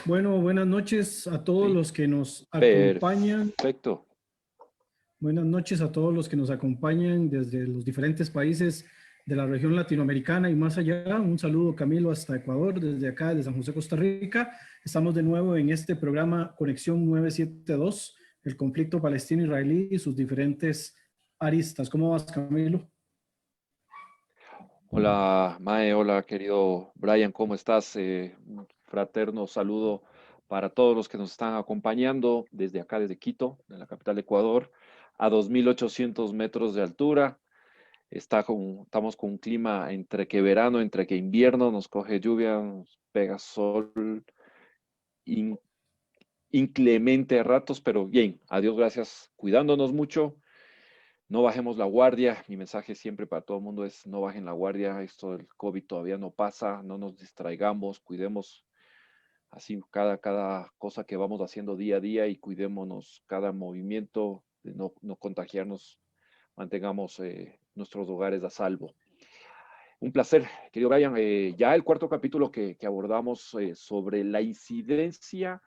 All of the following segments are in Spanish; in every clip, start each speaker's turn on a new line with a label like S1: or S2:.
S1: Bueno, buenas noches a todos
S2: Sí,
S1: los que nos acompañan.
S2: perfecto.
S1: Buenas noches a todos los que nos acompañan desde los diferentes países de la región latinoamericana y más allá. Un saludo, Camilo, hasta Ecuador, desde acá, de San José, Costa Rica. Estamos de nuevo en este programa Conexión 972, el conflicto palestino-israelí y sus diferentes aristas. ¿Cómo vas, Camilo?
S2: Hola, Mae, hola, querido Brian, ¿cómo estás? Un fraterno saludo para todos los que nos están acompañando desde acá, desde Quito, de la capital de Ecuador, a 2.800 metros de altura. Estamos con un clima entre que verano, entre que invierno, nos coge lluvia, nos pega sol, in- inclemente a ratos, pero bien, a Dios gracias, cuidándonos mucho. No bajemos la guardia. Mi mensaje siempre para todo el mundo es no bajen la guardia. Esto del COVID todavía no pasa. No nos distraigamos. Cuidemos así cada cosa que vamos haciendo día a día y cuidémonos cada movimiento de no contagiarnos. Mantengamos nuestros hogares a salvo. Un placer, querido Brian. Ya el cuarto capítulo que abordamos sobre la incidencia,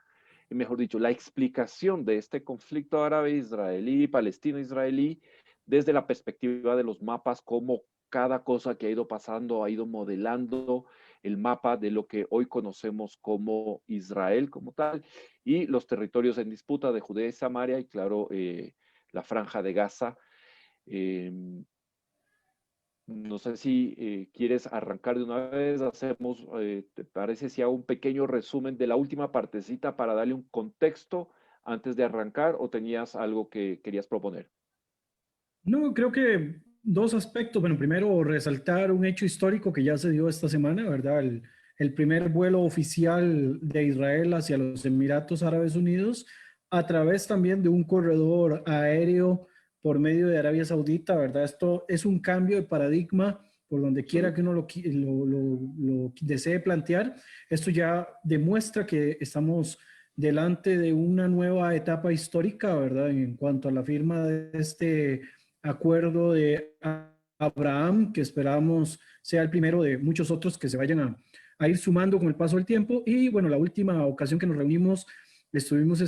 S2: mejor dicho, la explicación de este conflicto árabe-israelí, palestino-israelí, desde la perspectiva de los mapas, cómo cada cosa que ha ido pasando ha ido modelando el mapa de lo que hoy conocemos como Israel como tal, y los territorios en disputa de Judea y Samaria, y claro, la franja de Gaza. Eh, no sé si quieres arrancar de una vez, hacemos, ¿te parece si hago un pequeño resumen de la última partecita para darle un contexto antes de arrancar o tenías algo que querías proponer?
S1: No, creo que dos aspectos. Bueno, primero resaltar un hecho histórico que ya se dio esta semana, ¿verdad? El primer vuelo oficial de Israel hacia los Emiratos Árabes Unidos a través también de un corredor aéreo por medio de Arabia Saudita, ¿verdad? Esto es un cambio de paradigma por donde quiera que
S2: Absoluto.
S1: uno lo desee plantear. Esto ya demuestra que estamos delante de una nueva etapa histórica, ¿verdad? En cuanto a la firma de este acuerdo de Abraham, que esperamos sea el primero de muchos otros que se vayan a ir sumando con el paso del tiempo. Y bueno, la última ocasión que nos reunimos, estuvimos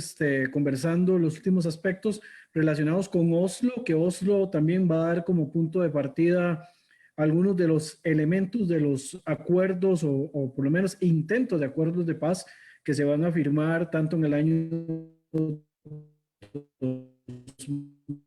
S1: conversando los últimos aspectos relacionados con Oslo, que Oslo también va a dar como punto de partida algunos de los elementos de los acuerdos o por lo menos intentos de acuerdos de paz que se van a firmar tanto en el año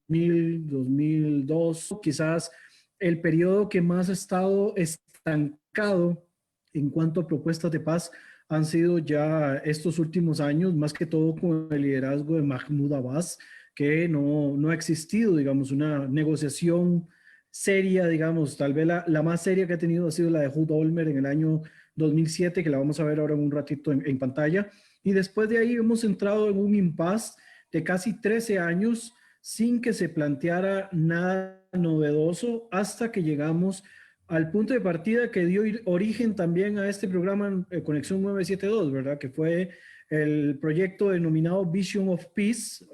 S1: 2002, quizás el periodo que más ha estado estancado en cuanto a propuestas de paz han sido ya estos últimos años, más que todo con el liderazgo de Mahmoud Abbas, que no ha existido, digamos, una negociación seria, digamos, tal vez la más seria que ha tenido ha sido la de Ehud Olmert en el año 2007, que la vamos a ver ahora en un ratito en pantalla, y después de ahí hemos entrado en un impasse de casi 13 años sin que se planteara nada novedoso hasta que llegamos al punto de partida que dio origen también a este programa Conexión 972, ¿verdad? Que fue el proyecto denominado Vision of Peace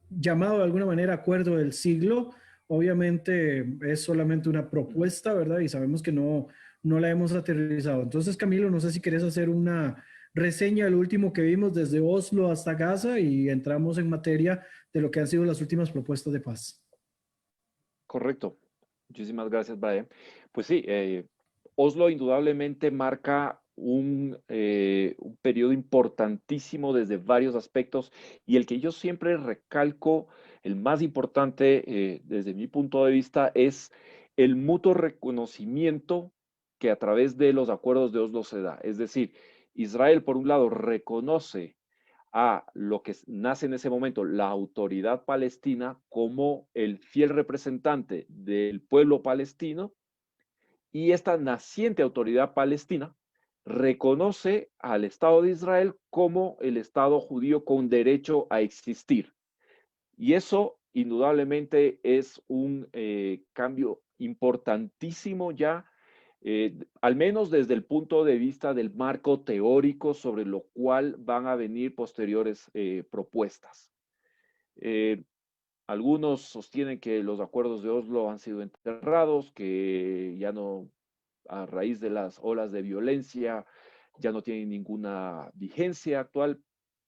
S1: llamado de alguna manera Acuerdo del Siglo. Obviamente es solamente una propuesta, ¿verdad? Y sabemos que no la hemos aterrizado. Entonces, Camilo, no sé si quieres hacer una reseña del último que vimos desde Oslo hasta Gaza y entramos en materia de lo que han sido las últimas propuestas de paz.
S2: Correcto. Muchísimas gracias, Brian. Pues sí, Oslo indudablemente marca un periodo importantísimo desde varios aspectos y el que yo siempre recalco, el más importante desde mi punto de vista, es el mutuo reconocimiento que a través de los acuerdos de Oslo se da. Es decir, Israel, por un lado, reconoce a lo que nace en ese momento la autoridad palestina como el fiel representante del pueblo palestino, y esta naciente autoridad palestina reconoce al Estado de Israel como el Estado judío con derecho a existir. Y eso indudablemente es un cambio importantísimo ya, al menos desde el punto de vista del marco teórico sobre lo cual van a venir posteriores propuestas. Eh, Algunos sostienen que los acuerdos de Oslo han sido enterrados, que ya no, a raíz de las olas de violencia ya no tienen ninguna vigencia actual,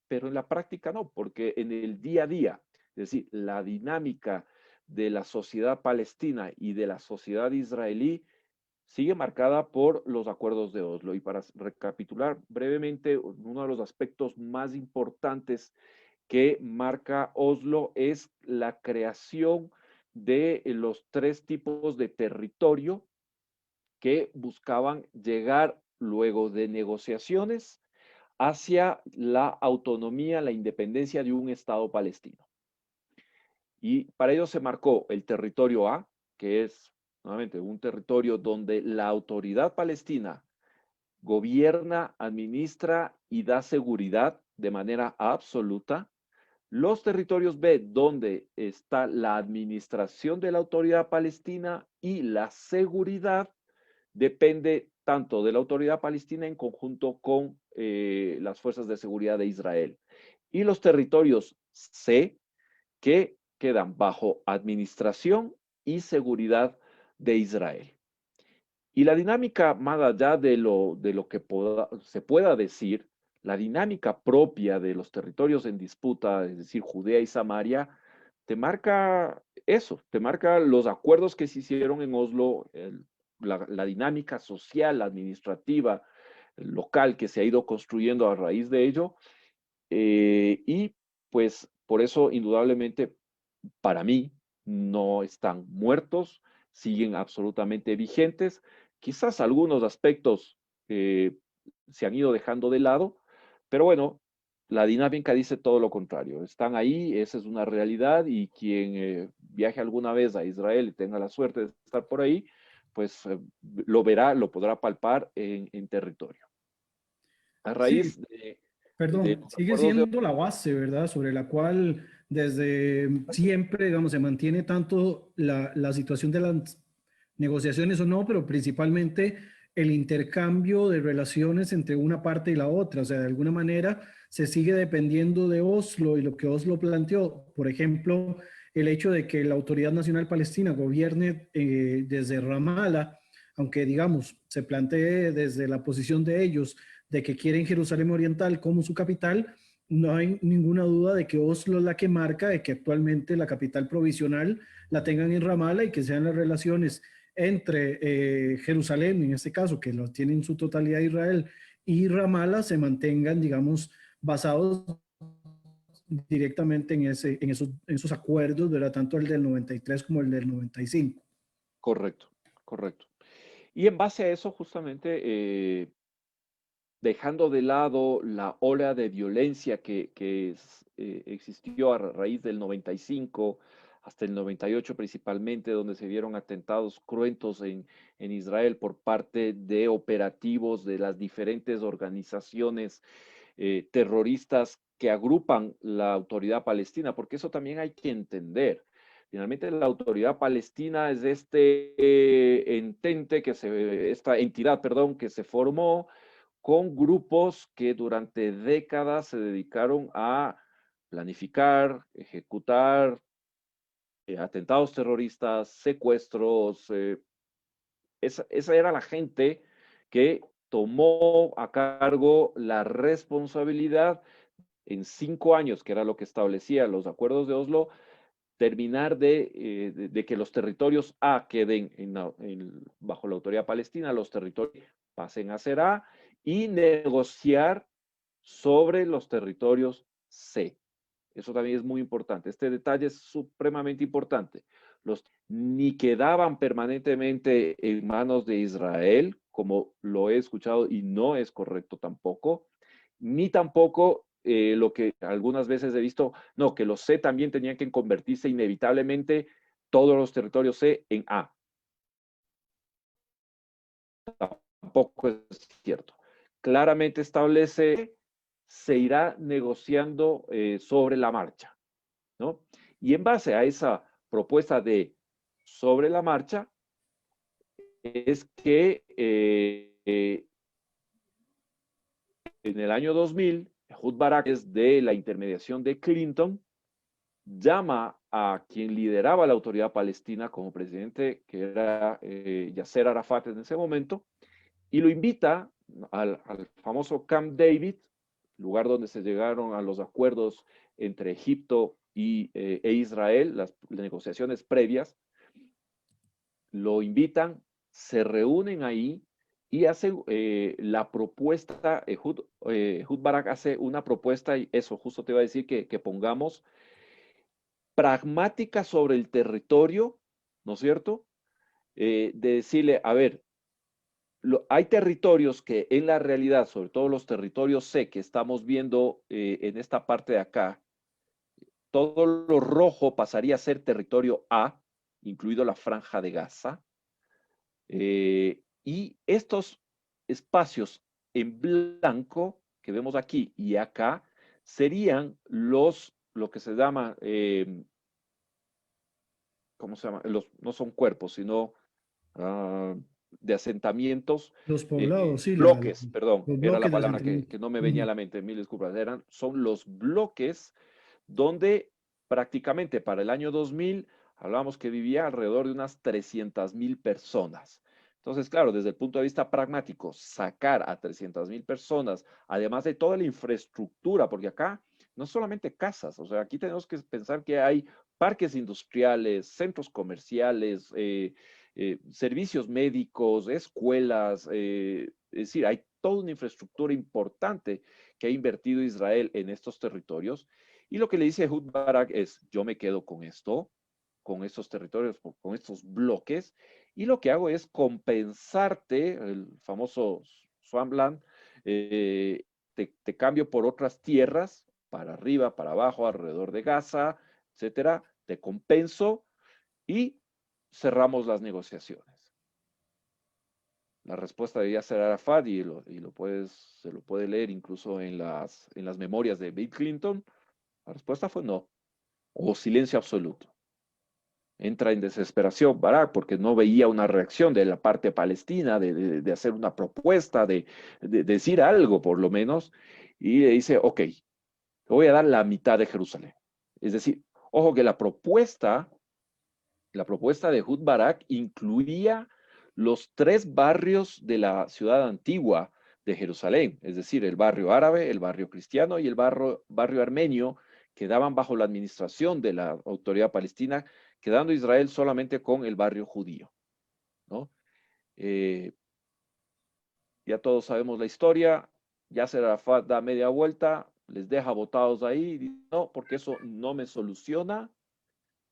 S2: pero en la práctica no, porque en el día a día, es decir, la dinámica de la sociedad palestina y de la sociedad israelí sigue marcada por los acuerdos de Oslo. Y para recapitular brevemente, uno de los aspectos más importantes que marca Oslo es la creación de los tres tipos de territorio que buscaban llegar luego de negociaciones hacia la autonomía, la independencia de un Estado palestino. Y para ello se marcó el territorio A, que es nuevamente un territorio donde la autoridad palestina gobierna, administra y da seguridad de manera absoluta. Los territorios B, donde está la administración de la autoridad palestina y la seguridad, depende tanto de la autoridad palestina en conjunto con las fuerzas de seguridad de Israel. Y los territorios C, que quedan bajo administración y seguridad de Israel. Y la dinámica, más allá de lo que se pueda decir, la dinámica propia de los territorios en disputa, es decir, Judea y Samaria, te marca eso, te marca los acuerdos que se hicieron en Oslo, la dinámica social, administrativa, local que se ha ido construyendo a raíz de ello. Y pues por eso, indudablemente, para mí, no están muertos, siguen absolutamente vigentes. Quizás algunos aspectos se han ido dejando de lado, pero bueno, la dinámica dice todo lo contrario. Están ahí, esa es una realidad y quien viaje alguna vez a Israel y tenga la suerte de estar por ahí, pues lo verá, lo podrá palpar en territorio. A
S1: Sí,
S2: raíz de
S1: perdón,
S2: los
S1: sigue
S2: acuerdos de...
S1: siendo la base, ¿verdad? Sobre la cual desde siempre, digamos, se mantiene tanto la situación de las negociaciones o no, pero principalmente el intercambio de relaciones entre una parte y la otra. O sea, de alguna manera se sigue dependiendo de Oslo y lo que Oslo planteó. Por ejemplo, el hecho de que la Autoridad Nacional Palestina gobierne desde Ramallah, aunque digamos, se plantee desde la posición de ellos de que quieren Jerusalén Oriental como su capital, no hay ninguna duda de que Oslo es la que marca de que actualmente la capital provisional la tengan en Ramallah y que sean las relaciones entre Jerusalén, en este caso, que lo tiene en su totalidad Israel, y Ramallah se mantengan, digamos, basados directamente en esos acuerdos, ¿verdad? Tanto el del 93 como el del 95.
S2: Correcto, correcto. Y en base a eso, justamente, dejando de lado la ola de violencia que existió a raíz del 95 hasta el 98 principalmente, donde se vieron atentados cruentos en Israel por parte de operativos de las diferentes organizaciones terroristas que agrupan la autoridad palestina, porque eso también hay que entender. Finalmente, la autoridad palestina es este esta entidad, perdón, que se formó con grupos que durante décadas se dedicaron a planificar, ejecutar atentados terroristas, secuestros. Esa era la gente que tomó a cargo la responsabilidad en 5 años, que era lo que establecía los acuerdos de Oslo, terminar de que los territorios A queden bajo la autoridad palestina, los territorios pasen a ser A, y negociar sobre los territorios C. Eso también es muy importante. Este detalle es supremamente importante. Ni quedaban permanentemente en manos de Israel, como lo he escuchado y no es correcto tampoco, ni tampoco lo que algunas veces he visto, no, que los C también tenían que convertirse inevitablemente todos los territorios C en A. Tampoco es cierto. Claramente establece, se irá negociando sobre la marcha, ¿no? Y en base a esa propuesta de sobre la marcha, es que en el año 2000, Ehud Barak, desde la intermediación de Clinton, llama a quien lideraba la autoridad palestina como presidente, que era Yasser Arafat en ese momento, y lo invita al famoso Camp David, lugar donde se llegaron a los acuerdos entre Egipto e Israel, las negociaciones previas. Lo invitan, se reúnen ahí y hacen la propuesta. Ehud Barak hace una propuesta, y eso justo te iba a decir que pongamos pragmática sobre el territorio, ¿no es cierto? De decirle, a ver, hay territorios que en la realidad, sobre todo los territorios C que estamos viendo en esta parte de acá, todo lo rojo pasaría a ser territorio A, incluido la franja de Gaza. Y estos espacios en blanco que vemos aquí y acá serían lo que se llama, ¿cómo se llama? No son cuerpos, sino de asentamientos,
S1: Los poblados, sí,
S2: bloques, perdón,
S1: los
S2: era la
S1: bloques de
S2: palabra
S1: asentamiento.
S2: que no me venía a
S1: Ujú.
S2: la mente, mil disculpas, son los bloques donde prácticamente para el año 2000 hablábamos que vivía alrededor de unas 300,000 personas. Entonces, claro, desde el punto de vista pragmático, sacar a 300,000 personas, además de toda la infraestructura, porque acá no solamente casas, o sea, aquí tenemos que pensar que hay parques industriales, centros comerciales, servicios médicos, escuelas, es decir, hay toda una infraestructura importante que ha invertido Israel en estos territorios. Y lo que le dice Ehud Barak es, yo me quedo con esto, con estos territorios, con estos bloques, y lo que hago es compensarte, el famoso Swampland, te cambio por otras tierras, para arriba, para abajo, alrededor de Gaza, etcétera, te compenso y cerramos las negociaciones. La respuesta de Yasser Arafat, se lo puede leer incluso en las memorias de Bill Clinton, la respuesta fue no, o silencio absoluto. Entra en desesperación Barak porque no veía una reacción de la parte palestina, de hacer una propuesta, de decir algo por lo menos, y le dice, ok, te voy a dar la mitad de Jerusalén. Es decir, ojo que la propuesta de Ehud Barak incluía los 3 barrios de la ciudad antigua de Jerusalén, es decir, el barrio árabe, el barrio cristiano y el barrio armenio, que daban bajo la administración de la autoridad palestina, quedando Israel solamente con el barrio judío, ¿no? Eh, ya todos sabemos la historia, Yasser Arafat da media vuelta, les deja botados ahí, y dice, no, porque eso no me soluciona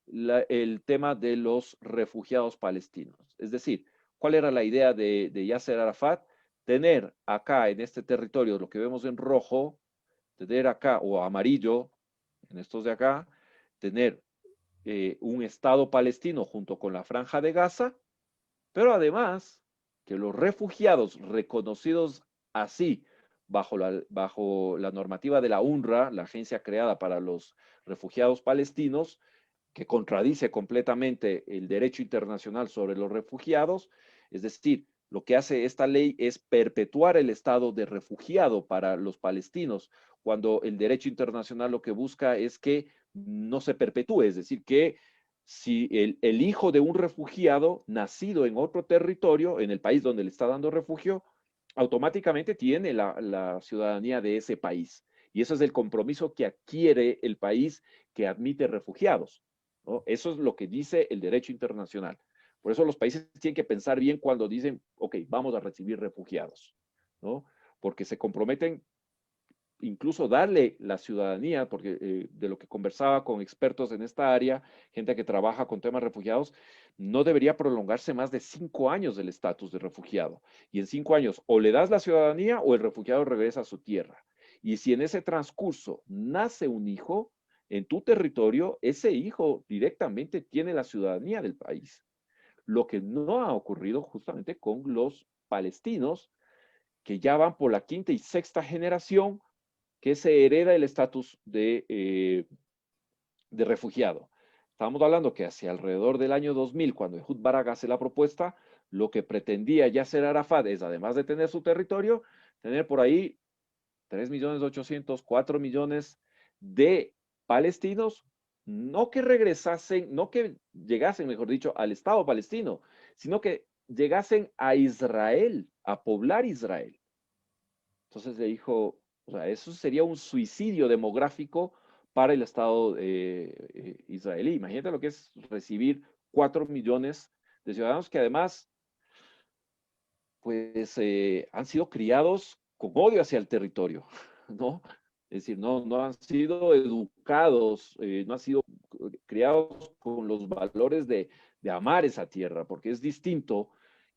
S2: el tema de los refugiados palestinos. Es decir, ¿cuál era la idea de Yasser Arafat? Tener acá en este territorio, lo que vemos en rojo, tener acá, o amarillo, en estos de acá, tener un Estado palestino junto con la Franja de Gaza, pero además que los refugiados reconocidos así bajo la normativa de la UNRWA, la agencia creada para los refugiados palestinos, que contradice completamente el derecho internacional sobre los refugiados. Es decir, lo que hace esta ley es perpetuar el estado de refugiado para los palestinos, cuando el derecho internacional lo que busca es que no se perpetúe, es decir, que si el hijo de un refugiado nacido en otro territorio, en el país donde le está dando refugio, automáticamente tiene la ciudadanía de ese país. Y eso es el compromiso que adquiere el país que admite refugiados, ¿no? Eso es lo que dice el derecho internacional. Por eso los países tienen que pensar bien cuando dicen, ok, vamos a recibir refugiados, ¿no? Porque se comprometen incluso darle la ciudadanía, porque de lo que conversaba con expertos en esta área, gente que trabaja con temas refugiados, no debería prolongarse más de 5 años del estatus de refugiado. Y en 5 años o le das la ciudadanía o el refugiado regresa a su tierra. Y si en ese transcurso nace un hijo en tu territorio, ese hijo directamente tiene la ciudadanía del país. Lo que no ha ocurrido justamente con los palestinos, que ya van por la quinta y sexta generación que se hereda el estatus de refugiado. Estamos hablando que hacia alrededor del año 2000, cuando Ehud Barak hace la propuesta, lo que pretendía Yasser Arafat es, además de tener su territorio, tener por ahí 3.800.000, 4 millones de palestinos, no que regresasen, no que llegasen, mejor dicho, al Estado palestino, sino que llegasen a Israel, a poblar Israel. Entonces le dijo, o sea, eso sería un suicidio demográfico para el Estado israelí. Imagínate lo que es recibir 4 millones de ciudadanos que además, pues, han sido criados con odio hacia el territorio, ¿no? Es decir, no han sido educados, no han sido criados con los valores de amar esa tierra, porque es distinto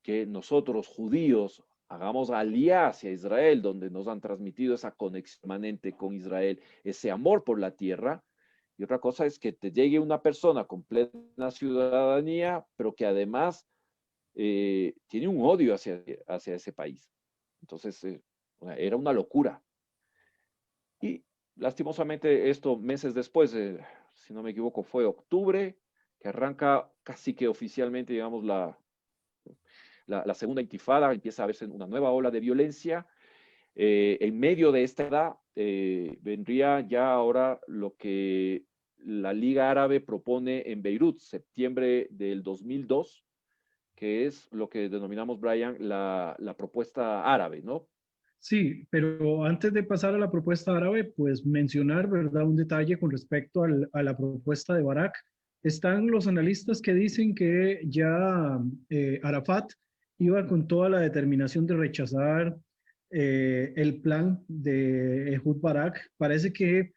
S2: que nosotros, judíos, hagamos alía hacia Israel, donde nos han transmitido esa conexión permanente con Israel, ese amor por la tierra. Y otra cosa es que te llegue una persona con plena ciudadanía, pero que además tiene un odio hacia ese país. Entonces, era una locura. Y lastimosamente esto meses después, si no me equivoco, fue octubre, que arranca casi que oficialmente, digamos, la segunda intifada, empieza a verse una nueva ola de violencia. En medio de esta edad vendría ya ahora lo que la Liga Árabe propone en Beirut, septiembre del 2002, que es lo que denominamos, Brian, la propuesta árabe, ¿no?
S1: Sí, pero antes de pasar a la propuesta árabe, pues mencionar, ¿verdad? Un detalle con respecto a la propuesta de Barak. Están los analistas que dicen que ya Arafat iba con toda la determinación de rechazar el plan de Ehud Barak. Parece que,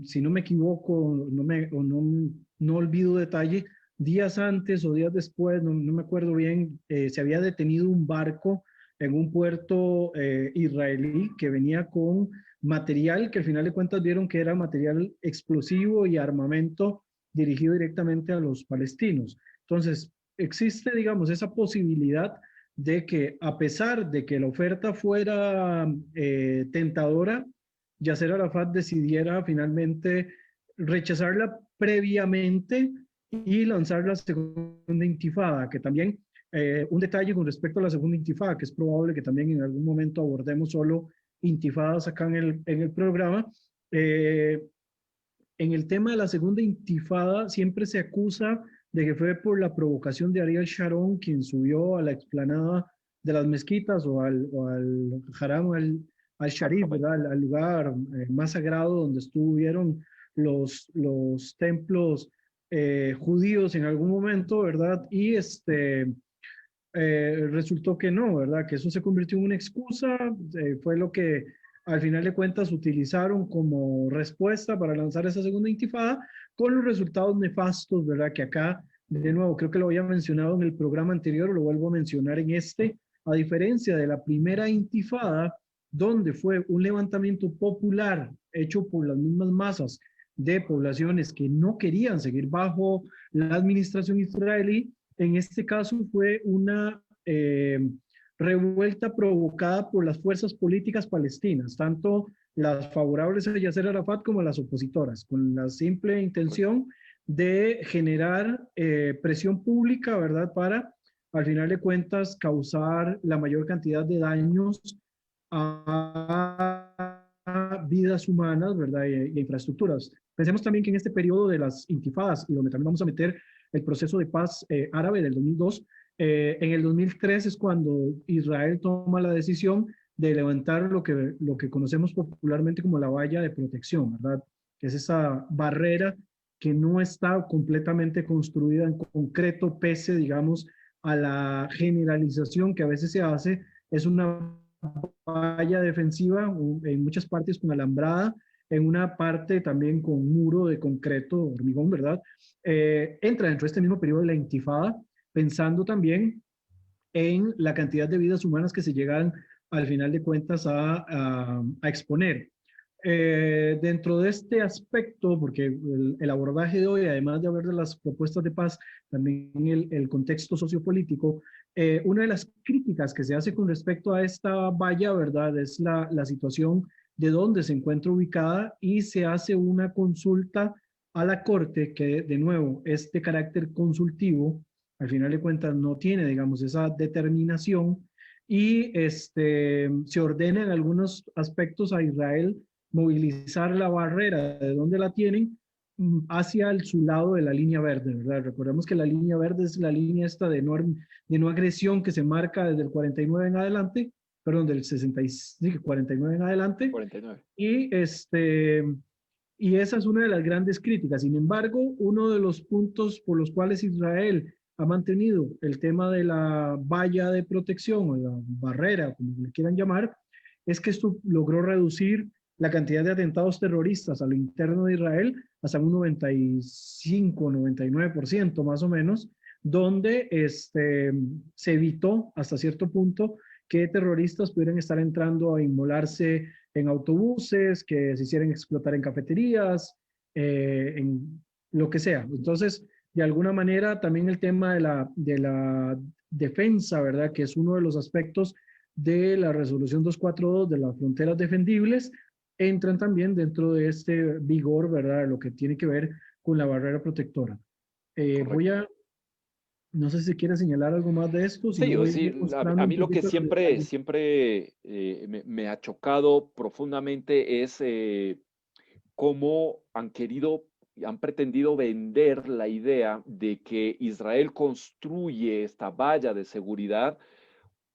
S1: si no me equivoco, no olvido detalle, días antes o días después, no me acuerdo bien, se había detenido un barco en un puerto israelí que venía con material que al final de cuentas vieron que era material explosivo y armamento dirigido directamente a los palestinos. Entonces, existe, digamos, esa posibilidad de que a pesar de que la oferta fuera tentadora, Yasser Arafat decidiera finalmente rechazarla previamente y lanzar la segunda intifada, que también un detalle con respecto a la segunda intifada, que es probable que también en algún momento abordemos solo intifadas acá en el programa. Eh, en el tema de la segunda intifada siempre se acusa de que fue por la provocación de Ariel Sharon, quien subió a la explanada de las mezquitas o al Haram al Sharif, ¿verdad? Al lugar más sagrado donde estuvieron los templos judíos en algún momento, ¿verdad? Y resultó que no, ¿verdad? Que eso se convirtió en una excusa, fue lo que al final de cuentas utilizaron como respuesta para lanzar esa segunda intifada, con los resultados nefastos, ¿verdad? Que acá, de nuevo, creo que lo había mencionado en el programa anterior, lo vuelvo a mencionar en este, a diferencia de la primera intifada, donde fue un levantamiento popular hecho por las mismas masas de poblaciones que no querían seguir bajo la administración israelí. En este caso fue una revuelta provocada por las fuerzas políticas palestinas, tanto las favorables a Yasser Arafat como las opositoras, con la simple intención de generar presión pública, ¿verdad? Para, al final de cuentas, causar la mayor cantidad de daños a vidas humanas, ¿verdad? Y infraestructuras. Pensemos también que en este periodo de las intifadas, y donde también vamos a meter el proceso de paz árabe del 2002, en el 2003 es cuando Israel toma la decisión de levantar lo que conocemos popularmente como la valla de protección, ¿verdad? Que es esa barrera que no está completamente construida en concreto, pese, digamos, a la generalización que a veces se hace. Es una valla defensiva, en muchas partes con alambrada, en una parte también con muro de concreto, hormigón, ¿verdad? Entra dentro de este mismo periodo de la intifada, pensando también en la cantidad de vidas humanas que se llegan al final de cuentas a exponer. Dentro de este aspecto, porque el abordaje de hoy, además de hablar de las propuestas de paz, también el contexto sociopolítico, una de las críticas que se hace con respecto a esta valla, ¿verdad?, es la situación de dónde se encuentra ubicada y se hace una consulta a la Corte que, de nuevo, es de carácter consultivo, al final de cuentas no tiene, digamos, esa determinación y se ordena en algunos aspectos a Israel movilizar la barrera de donde la tienen hacia su lado de la línea verde, ¿verdad? Recordemos que la línea verde es la línea esta de no agresión que se marca desde el 49 en adelante perdón, del 49 en adelante.
S2: 49.
S1: Y esa es una de las grandes críticas. Sin embargo, uno de los puntos por los cuales Israel ha mantenido el tema de la valla de protección o la barrera, como le quieran llamar, es que esto logró reducir la cantidad de atentados terroristas a lo interno de Israel hasta un 95, 99% más o menos, donde se evitó hasta cierto punto que terroristas pudieran estar entrando a inmolarse en autobuses, que se hicieran explotar en cafeterías, en lo que sea. Entonces, de alguna manera, también el tema de la defensa, ¿verdad? Que es uno de los aspectos de la resolución 242 de las fronteras defendibles, entran también dentro de este vigor, ¿verdad? Lo que tiene que ver con la barrera protectora. Voy
S2: Correcto.
S1: a, no sé si quiere señalar algo más de esto, si
S2: Sí,
S1: no
S2: o
S1: voy a
S2: sí,
S1: ir mostrando
S2: a
S1: un
S2: mí lo que
S1: poquito los
S2: siempre,
S1: detalles.
S2: siempre me ha chocado profundamente es cómo han querido, han pretendido vender la idea de que Israel construye esta valla de seguridad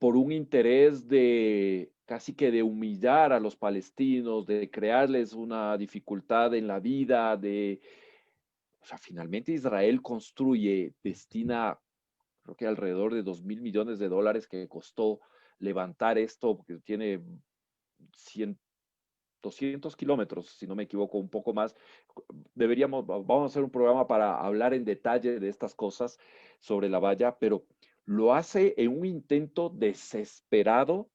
S2: por un interés de casi que de humillar a los palestinos, de crearles una dificultad en la vida, o sea, finalmente Israel construye, destina, creo que alrededor de $2.000 millones que costó levantar esto, porque tiene 100, 200 kilómetros, si no me equivoco, un poco más. Vamos a hacer un programa para hablar en detalle de estas cosas sobre la valla, pero lo hace en un intento desesperado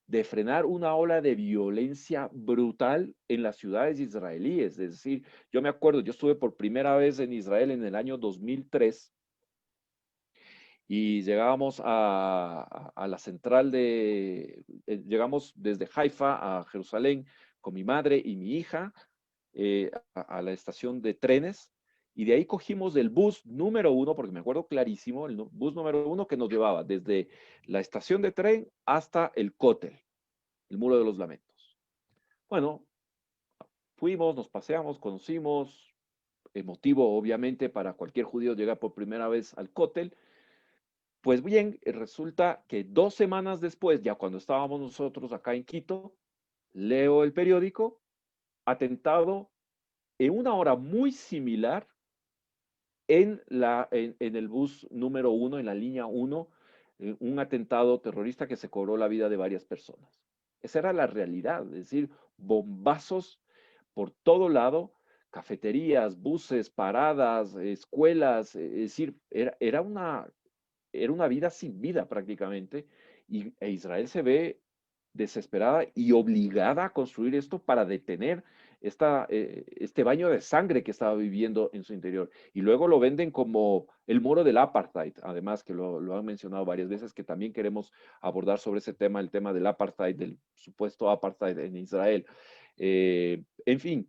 S2: de frenar una ola de violencia brutal en las ciudades israelíes. Es decir, yo me acuerdo, yo estuve por primera vez en Israel en el año 2003 y llegábamos a la central llegamos desde Haifa a Jerusalén con mi madre y mi hija a la estación de trenes y de ahí cogimos el bus número uno, porque me acuerdo clarísimo, el bus número uno que nos llevaba desde la estación de tren hasta el Cótel, el Muro de los Lamentos. Bueno, fuimos, nos paseamos, conocimos, emotivo obviamente para cualquier judío llegar por primera vez al Cótel. Pues bien, resulta que 2 semanas después, ya cuando estábamos nosotros acá en Quito, leo el periódico, atentado en una hora muy similar en el bus número uno, en la línea uno, un atentado terrorista que se cobró la vida de varias personas. Esa era la realidad, es decir, bombazos por todo lado, cafeterías, buses, paradas, escuelas, es decir, era una vida sin vida prácticamente, e Israel se ve desesperada y obligada a construir esto para detener este baño de sangre que estaba viviendo en su interior. Y luego lo venden como el muro del apartheid, además que lo han mencionado varias veces, que también queremos abordar sobre ese tema, el tema del apartheid, del supuesto apartheid en Israel. En fin,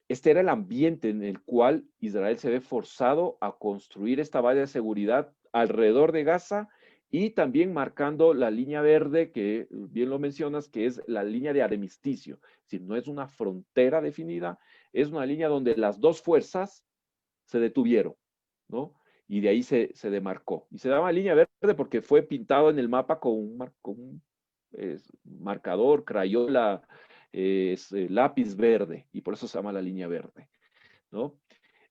S2: este era el ambiente en el cual Israel se ve forzado a construir esta valla de seguridad alrededor de Gaza y también marcando la línea verde, que bien lo mencionas, que es la línea de armisticio. Es decir, no es una frontera definida, es una línea donde las dos fuerzas se detuvieron, ¿no? Y de ahí se demarcó. Y se llama línea verde porque fue pintado en el mapa con un marcador, crayola, lápiz verde, y por eso se llama la línea verde, ¿no?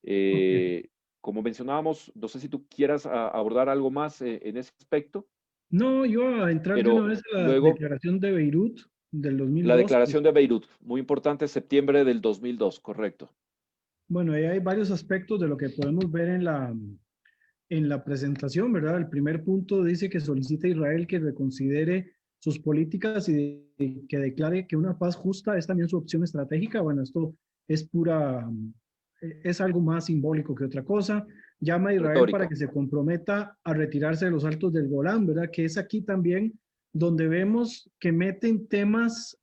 S1: Ok.
S2: Como mencionábamos, no sé si tú quieras abordar algo más en ese aspecto,
S1: No, iba a entrar de una
S2: pero
S1: vez a la
S2: luego
S1: declaración de Beirut del
S2: la
S1: 2002.
S2: declaración de Beirut, muy importante, septiembre del 2002, correcto.
S1: Bueno, ahí hay varios aspectos de lo que podemos ver en la presentación, ¿verdad? El primer punto dice que solicita a Israel que reconsidere sus políticas y que declare que una paz justa es también su opción estratégica. Bueno, esto es es algo más simbólico que otra cosa. Llama a Israel para
S2: Retórica,
S1: que se comprometa a retirarse de los altos del Golán, ¿verdad? Que es aquí también donde vemos que meten temas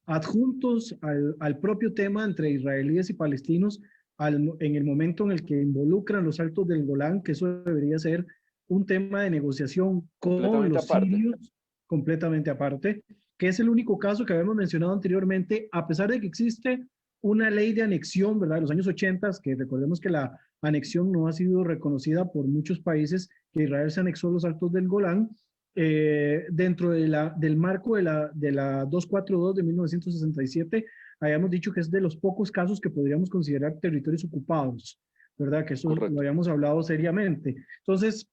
S1: adjuntos al propio tema entre israelíes y palestinos en el momento en el que involucran los altos del Golán, que eso debería ser un tema de negociación con
S2: completamente
S1: los
S2: aparte.
S1: sirios completamente aparte, que es el único caso que habíamos mencionado anteriormente, a pesar de que existe una ley de anexión, ¿verdad? De los años 80, que recordemos que la anexión no ha sido reconocida por muchos países, que Israel se anexó los altos del Golán, dentro del marco de la 242 de 1967, habíamos dicho que es de los pocos casos que podríamos considerar territorios ocupados, ¿verdad? Que eso lo
S2: Correcto.
S1: habíamos hablado seriamente. Entonces,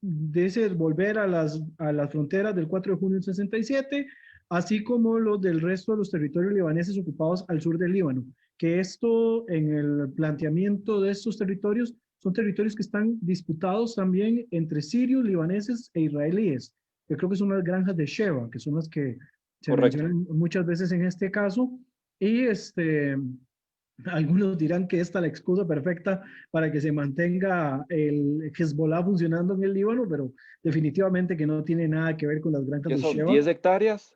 S1: dice volver a las fronteras del 4 de junio del 67, así como los del resto de los territorios libaneses ocupados al sur del Líbano, que esto en el planteamiento de estos territorios son territorios que están disputados también entre sirios, libaneses e israelíes. Yo creo que son las granjas de Sheba, que son las que se
S2: Correcto.
S1: mencionan muchas veces en este caso. Y algunos dirán que esta es la excusa perfecta para que se mantenga el Hezbollah funcionando en el Líbano, pero definitivamente que no tiene nada que ver con las granjas
S2: ¿Qué
S1: de
S2: son?
S1: Sheba.
S2: 10 hectáreas?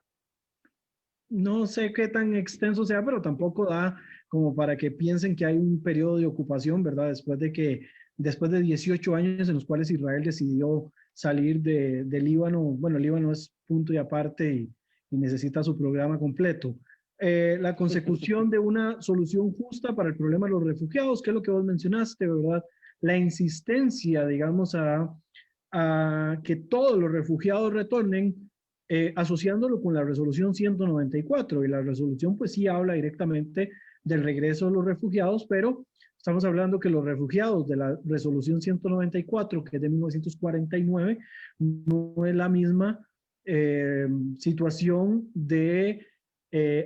S1: No sé qué tan extenso sea, pero tampoco da como para que piensen que hay un periodo de ocupación, ¿verdad? Después de 18 años en los cuales Israel decidió salir de Líbano, bueno, Líbano es punto y aparte y necesita su programa completo. La consecución de una solución justa para el problema de los refugiados, que es lo que vos mencionaste, ¿verdad? La insistencia, digamos, a que todos los refugiados retornen, asociándolo con la resolución 194. Y la resolución pues sí habla directamente del regreso de los refugiados, pero estamos hablando que los refugiados de la resolución 194, que es de 1949, no es la misma situación de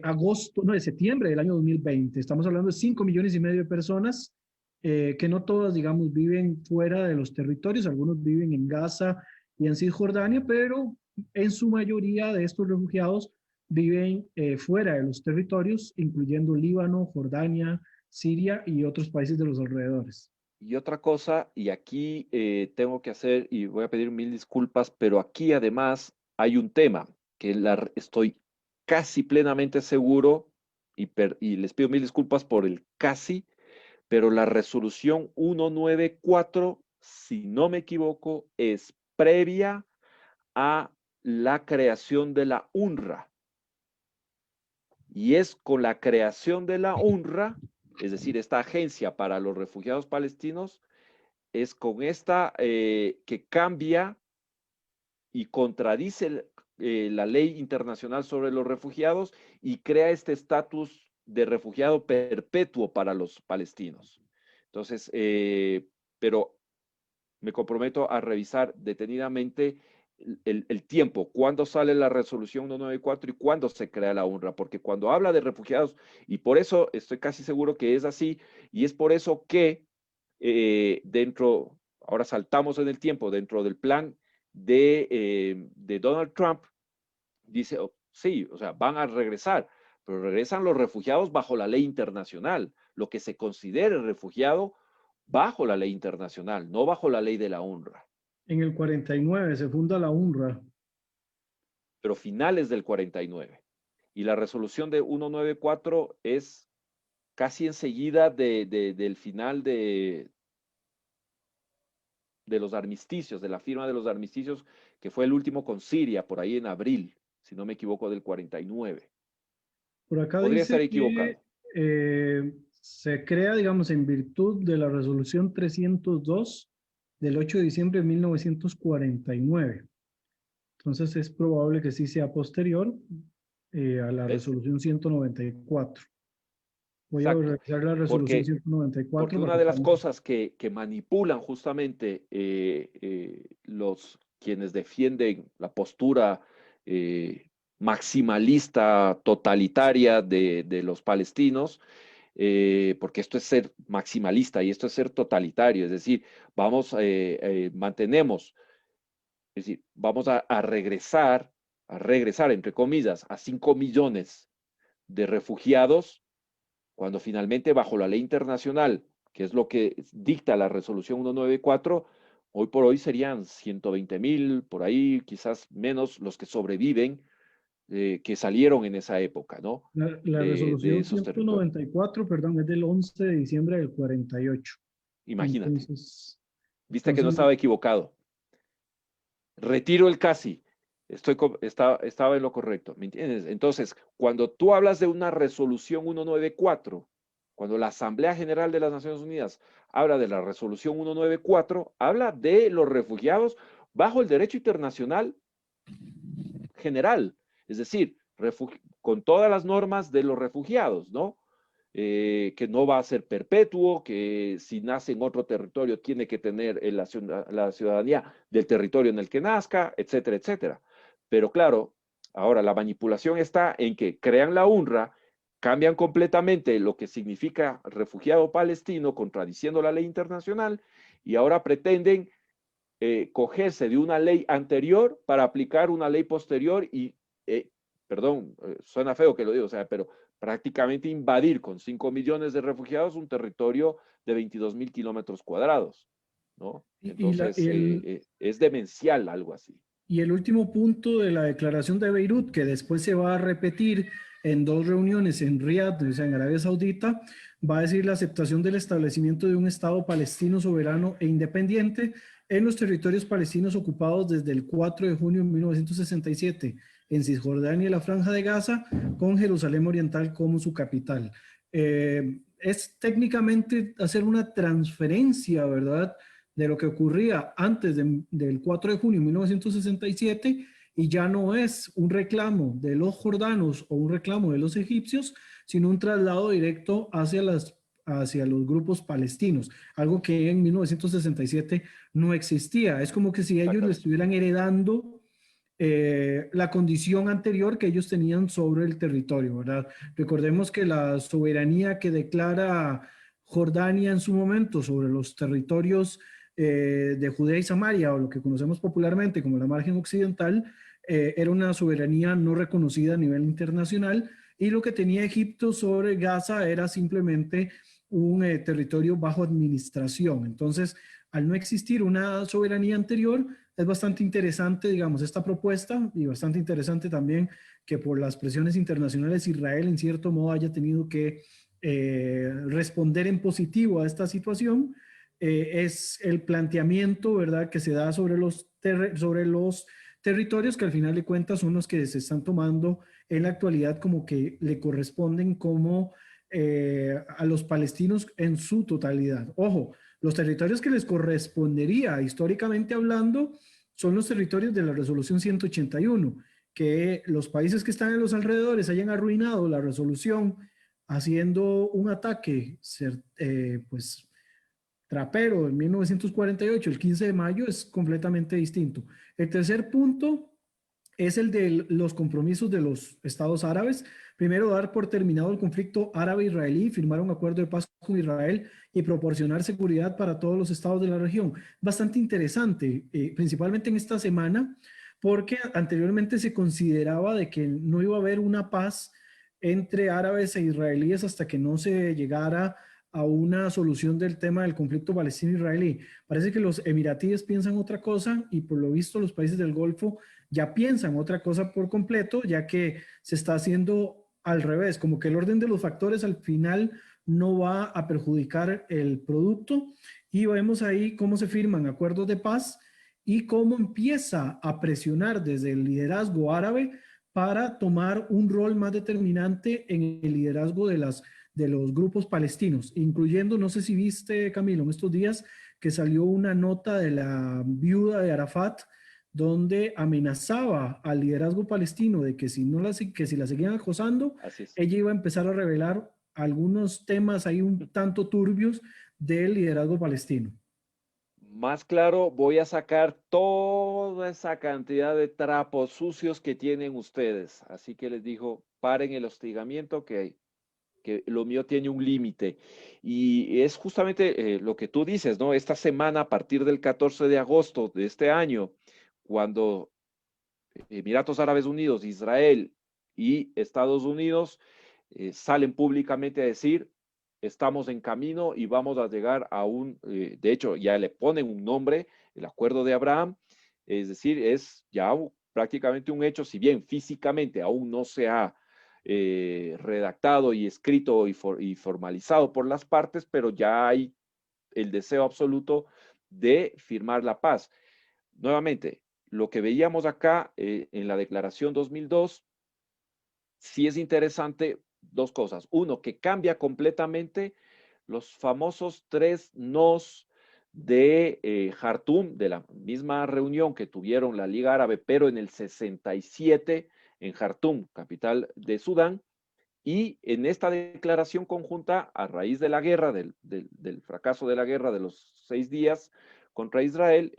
S1: agosto, no, de septiembre del año 2020. Estamos hablando de 5,5 millones de personas que no todas, digamos, viven fuera de los territorios, algunos viven en Gaza y en Cisjordania, pero en su mayoría de estos refugiados viven fuera de los territorios, incluyendo Líbano, Jordania, Siria y otros países de los alrededores.
S2: Y otra cosa, y aquí tengo que hacer, y voy a pedir mil disculpas, pero aquí además hay un tema que estoy casi plenamente seguro, y les pido mil disculpas por el casi, pero la resolución 194, si no me equivoco, es previa a la creación de la UNRWA. Y es con la creación de la UNRWA, es decir, esta agencia para los refugiados palestinos, es con esta que cambia y contradice la ley internacional sobre los refugiados y crea este estatus de refugiado perpetuo para los palestinos. Entonces, pero me comprometo a revisar detenidamente el tiempo, cuándo sale la resolución 194 y cuándo se crea la UNRWA, porque cuando habla de refugiados, y por eso estoy casi seguro que es así, y es por eso que ahora saltamos en el tiempo, dentro del plan de Donald Trump, dice, oh, sí, o sea, van a regresar, pero regresan los refugiados bajo la ley internacional, lo que se considere refugiado bajo la ley internacional, no bajo la ley de la UNRWA.
S1: En el 49 se funda la UNRWA.
S2: Pero finales del 49. Y la resolución de 194 es casi enseguida del final de los armisticios, de la firma de los armisticios, que fue el último con Siria, por ahí en abril, si no me equivoco, del 49.
S1: Por acá
S2: Podría estar
S1: dice que
S2: equivocado.
S1: se crea, digamos, en virtud de la resolución 302 del 8 de diciembre de 1949. Entonces es probable que sí sea posterior a la
S2: ¿Ves?
S1: resolución 194. Voy a
S2: Exacto.
S1: revisar la resolución
S2: Porque,
S1: 194
S2: porque
S1: para
S2: una
S1: que
S2: de las
S1: estamos.
S2: cosas que manipulan justamente quienes defienden la postura maximalista, totalitaria de los palestinos, porque esto es ser maximalista y esto es ser totalitario, es decir, mantenemos, es decir, vamos a regresar, entre comillas, a 5 millones de refugiados cuando finalmente bajo la ley internacional, que es lo que dicta la resolución 194, hoy por hoy serían 120,000, por ahí quizás menos los que sobreviven, que salieron en esa época, ¿no?
S1: La
S2: De
S1: resolución
S2: esos territorios.
S1: 194, perdón, es del 11 de diciembre del 48.
S2: Imagínate,
S1: Entonces,
S2: viste que no
S1: entonces
S2: estaba equivocado. Retiro el casi. Estaba en lo correcto, ¿me entiendes? Entonces, cuando tú hablas de una resolución 194, cuando la Asamblea General de las Naciones Unidas habla de la resolución 194, habla de los refugiados bajo el derecho internacional general, es decir, con todas las normas de los refugiados, ¿no? Que no va a ser perpetuo, que si nace en otro territorio tiene que tener la ciudadanía del territorio en el que nazca, etcétera, etcétera. Pero claro, ahora la manipulación está en que crean la UNRWA, cambian completamente lo que significa refugiado palestino, contradiciendo la ley internacional, y ahora pretenden cogerse de una ley anterior para aplicar una ley posterior y, perdón, suena feo que lo digo, o sea, pero prácticamente invadir con 5 millones de refugiados un territorio de 22.000 kilómetros cuadrados, ¿no?
S1: Y,
S2: Entonces, es demencial algo así.
S1: y el último punto de la declaración de Beirut, que después se va a repetir en dos reuniones en Riad, o sea, en Arabia Saudita, va a decir la aceptación del establecimiento de un Estado palestino soberano e independiente en los territorios palestinos ocupados desde el 4 de junio de 1967 en Cisjordania y la Franja de Gaza, con Jerusalén Oriental como su capital. Es técnicamente hacer una transferencia, ¿verdad?, de lo que ocurría antes del 4 de junio de 1967 y ya no es un reclamo de los jordanos o un reclamo de los egipcios, sino un traslado directo hacia los grupos palestinos, algo que en 1967 no existía. Es como que si ellos le estuvieran heredando la condición anterior que ellos tenían sobre el territorio, ¿verdad? Recordemos que la soberanía que declara Jordania en su momento sobre los territorios de Judea y Samaria, o lo que conocemos popularmente como la margen occidental, era una soberanía no reconocida a nivel internacional, y lo que tenía Egipto sobre Gaza era simplemente un territorio bajo administración. Entonces, al no existir una soberanía anterior, es bastante interesante, digamos, esta propuesta, y bastante interesante también que por las presiones internacionales Israel en cierto modo haya tenido que responder en positivo a esta situación. Es el planteamiento, ¿verdad?, que se da sobre sobre los territorios que al final de cuentas son los que se están tomando en la actualidad como que le corresponden como a los palestinos en su totalidad. Ojo, los territorios que les correspondería históricamente hablando son los territorios de la resolución 181, que los países que están en los alrededores hayan arruinado la resolución haciendo un ataque, pues trapero en 1948, el 15 de mayo, es completamente distinto. El tercer punto es el de los compromisos de los estados árabes. Primero, dar por terminado el conflicto árabe-israelí, firmar un acuerdo de paz con Israel y proporcionar seguridad para todos los estados de la región. Bastante interesante, principalmente en esta semana, porque anteriormente se consideraba de que no iba a haber una paz entre árabes e israelíes hasta que no se llegara a una solución del tema del conflicto palestino-israelí. Parece que los emiratíes piensan otra cosa y por lo visto los países del Golfo ya piensan otra cosa por completo, ya que se está haciendo al revés, como que el orden de los factores al final no va a perjudicar el producto, y vemos ahí cómo se firman acuerdos de paz y cómo empieza a presionar desde el liderazgo árabe para tomar un rol más determinante en el liderazgo de los grupos palestinos, incluyendo, no sé si viste, Camilo, en estos días que salió una nota de la viuda de Arafat, donde amenazaba al liderazgo palestino de que que si la seguían acosando, ella iba a empezar a revelar algunos temas ahí un tanto turbios del liderazgo palestino.
S2: Más claro, voy a sacar toda esa cantidad de trapos sucios que tienen ustedes. Así que les digo, paren el hostigamiento, que lo mío tiene un límite. Y es justamente lo que tú dices, ¿no? Esta semana, a partir del 14 de agosto de este año, cuando Emiratos Árabes Unidos, Israel y Estados Unidos salen públicamente a decir, estamos en camino y vamos a llegar a de hecho, ya le ponen un nombre, el Acuerdo de Abraham, es decir, es ya prácticamente un hecho, si bien físicamente aún no se ha redactado y escrito y formalizado por las partes, pero ya hay el deseo absoluto de firmar la paz. Nuevamente, lo que veíamos acá en la Declaración 2002, sí es interesante dos cosas. Uno, que cambia completamente los famosos tres nos de Jartum, de la misma reunión que tuvieron la Liga Árabe, pero en el 67 en Jartum, capital de Sudán, y en esta declaración conjunta, a raíz de la guerra, del fracaso de la guerra de los 6 días contra Israel,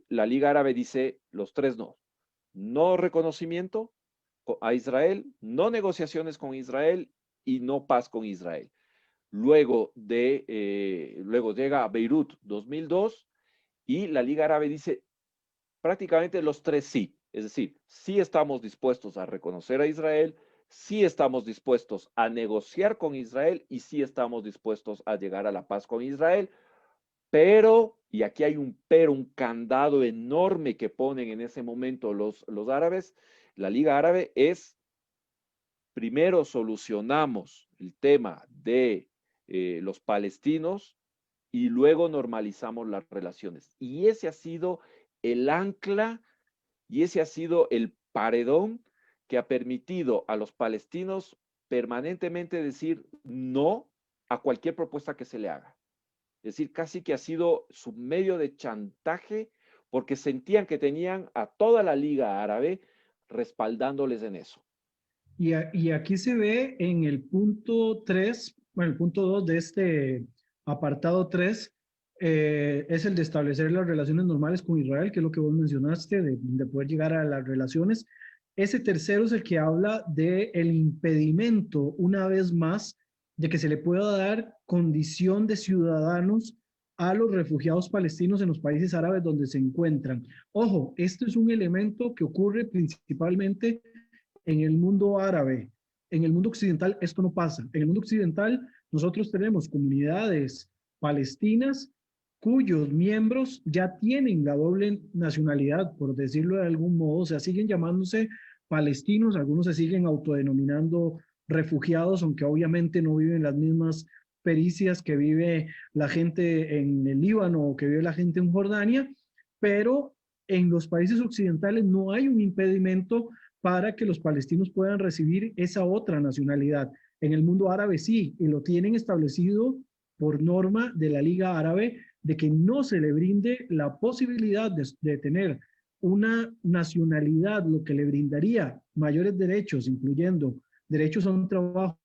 S2: la Liga Árabe dice los tres no. No reconocimiento a Israel, no negociaciones con Israel y no paz con Israel. Luego llega a Beirut 2002 y la Liga Árabe dice prácticamente los tres sí. Es decir, sí estamos dispuestos a reconocer a Israel, sí estamos dispuestos a negociar con Israel y sí estamos dispuestos a llegar a la paz con Israel, pero, y aquí hay un pero, un candado enorme que ponen en ese momento los árabes, la Liga Árabe es, primero solucionamos el tema de los palestinos y luego normalizamos las relaciones. Y ese ha sido el ancla y ese ha sido el paredón que ha permitido a los palestinos permanentemente decir no a cualquier propuesta que se le haga. Es decir, casi que ha sido su medio de chantaje porque sentían que tenían a toda la Liga Árabe respaldándoles en eso.
S1: Y aquí se ve en el punto 3, bueno, el punto 2 de este apartado 3, es el de establecer las relaciones normales con Israel, que es lo que vos mencionaste, de poder llegar a las relaciones. Ese tercero es el que habla de el impedimento, una vez más, de que se le pueda dar condición de ciudadanos a los refugiados palestinos en los países árabes donde se encuentran. Ojo, esto es un elemento que ocurre principalmente en el mundo árabe. En el mundo occidental esto no pasa. En el mundo occidental nosotros tenemos comunidades palestinas cuyos miembros ya tienen la doble nacionalidad, por decirlo de algún modo, o sea, siguen llamándose palestinos, algunos se siguen autodenominando refugiados, aunque obviamente no viven las mismas pericias que vive la gente en el Líbano o que vive la gente en Jordania, pero en los países occidentales no hay un impedimento para que los palestinos puedan recibir esa otra nacionalidad. En el mundo árabe sí, y lo tienen establecido por norma de la Liga Árabe de que no se le brinde la posibilidad de tener una nacionalidad, lo que le brindaría mayores derechos, incluyendo derechos a un trabajo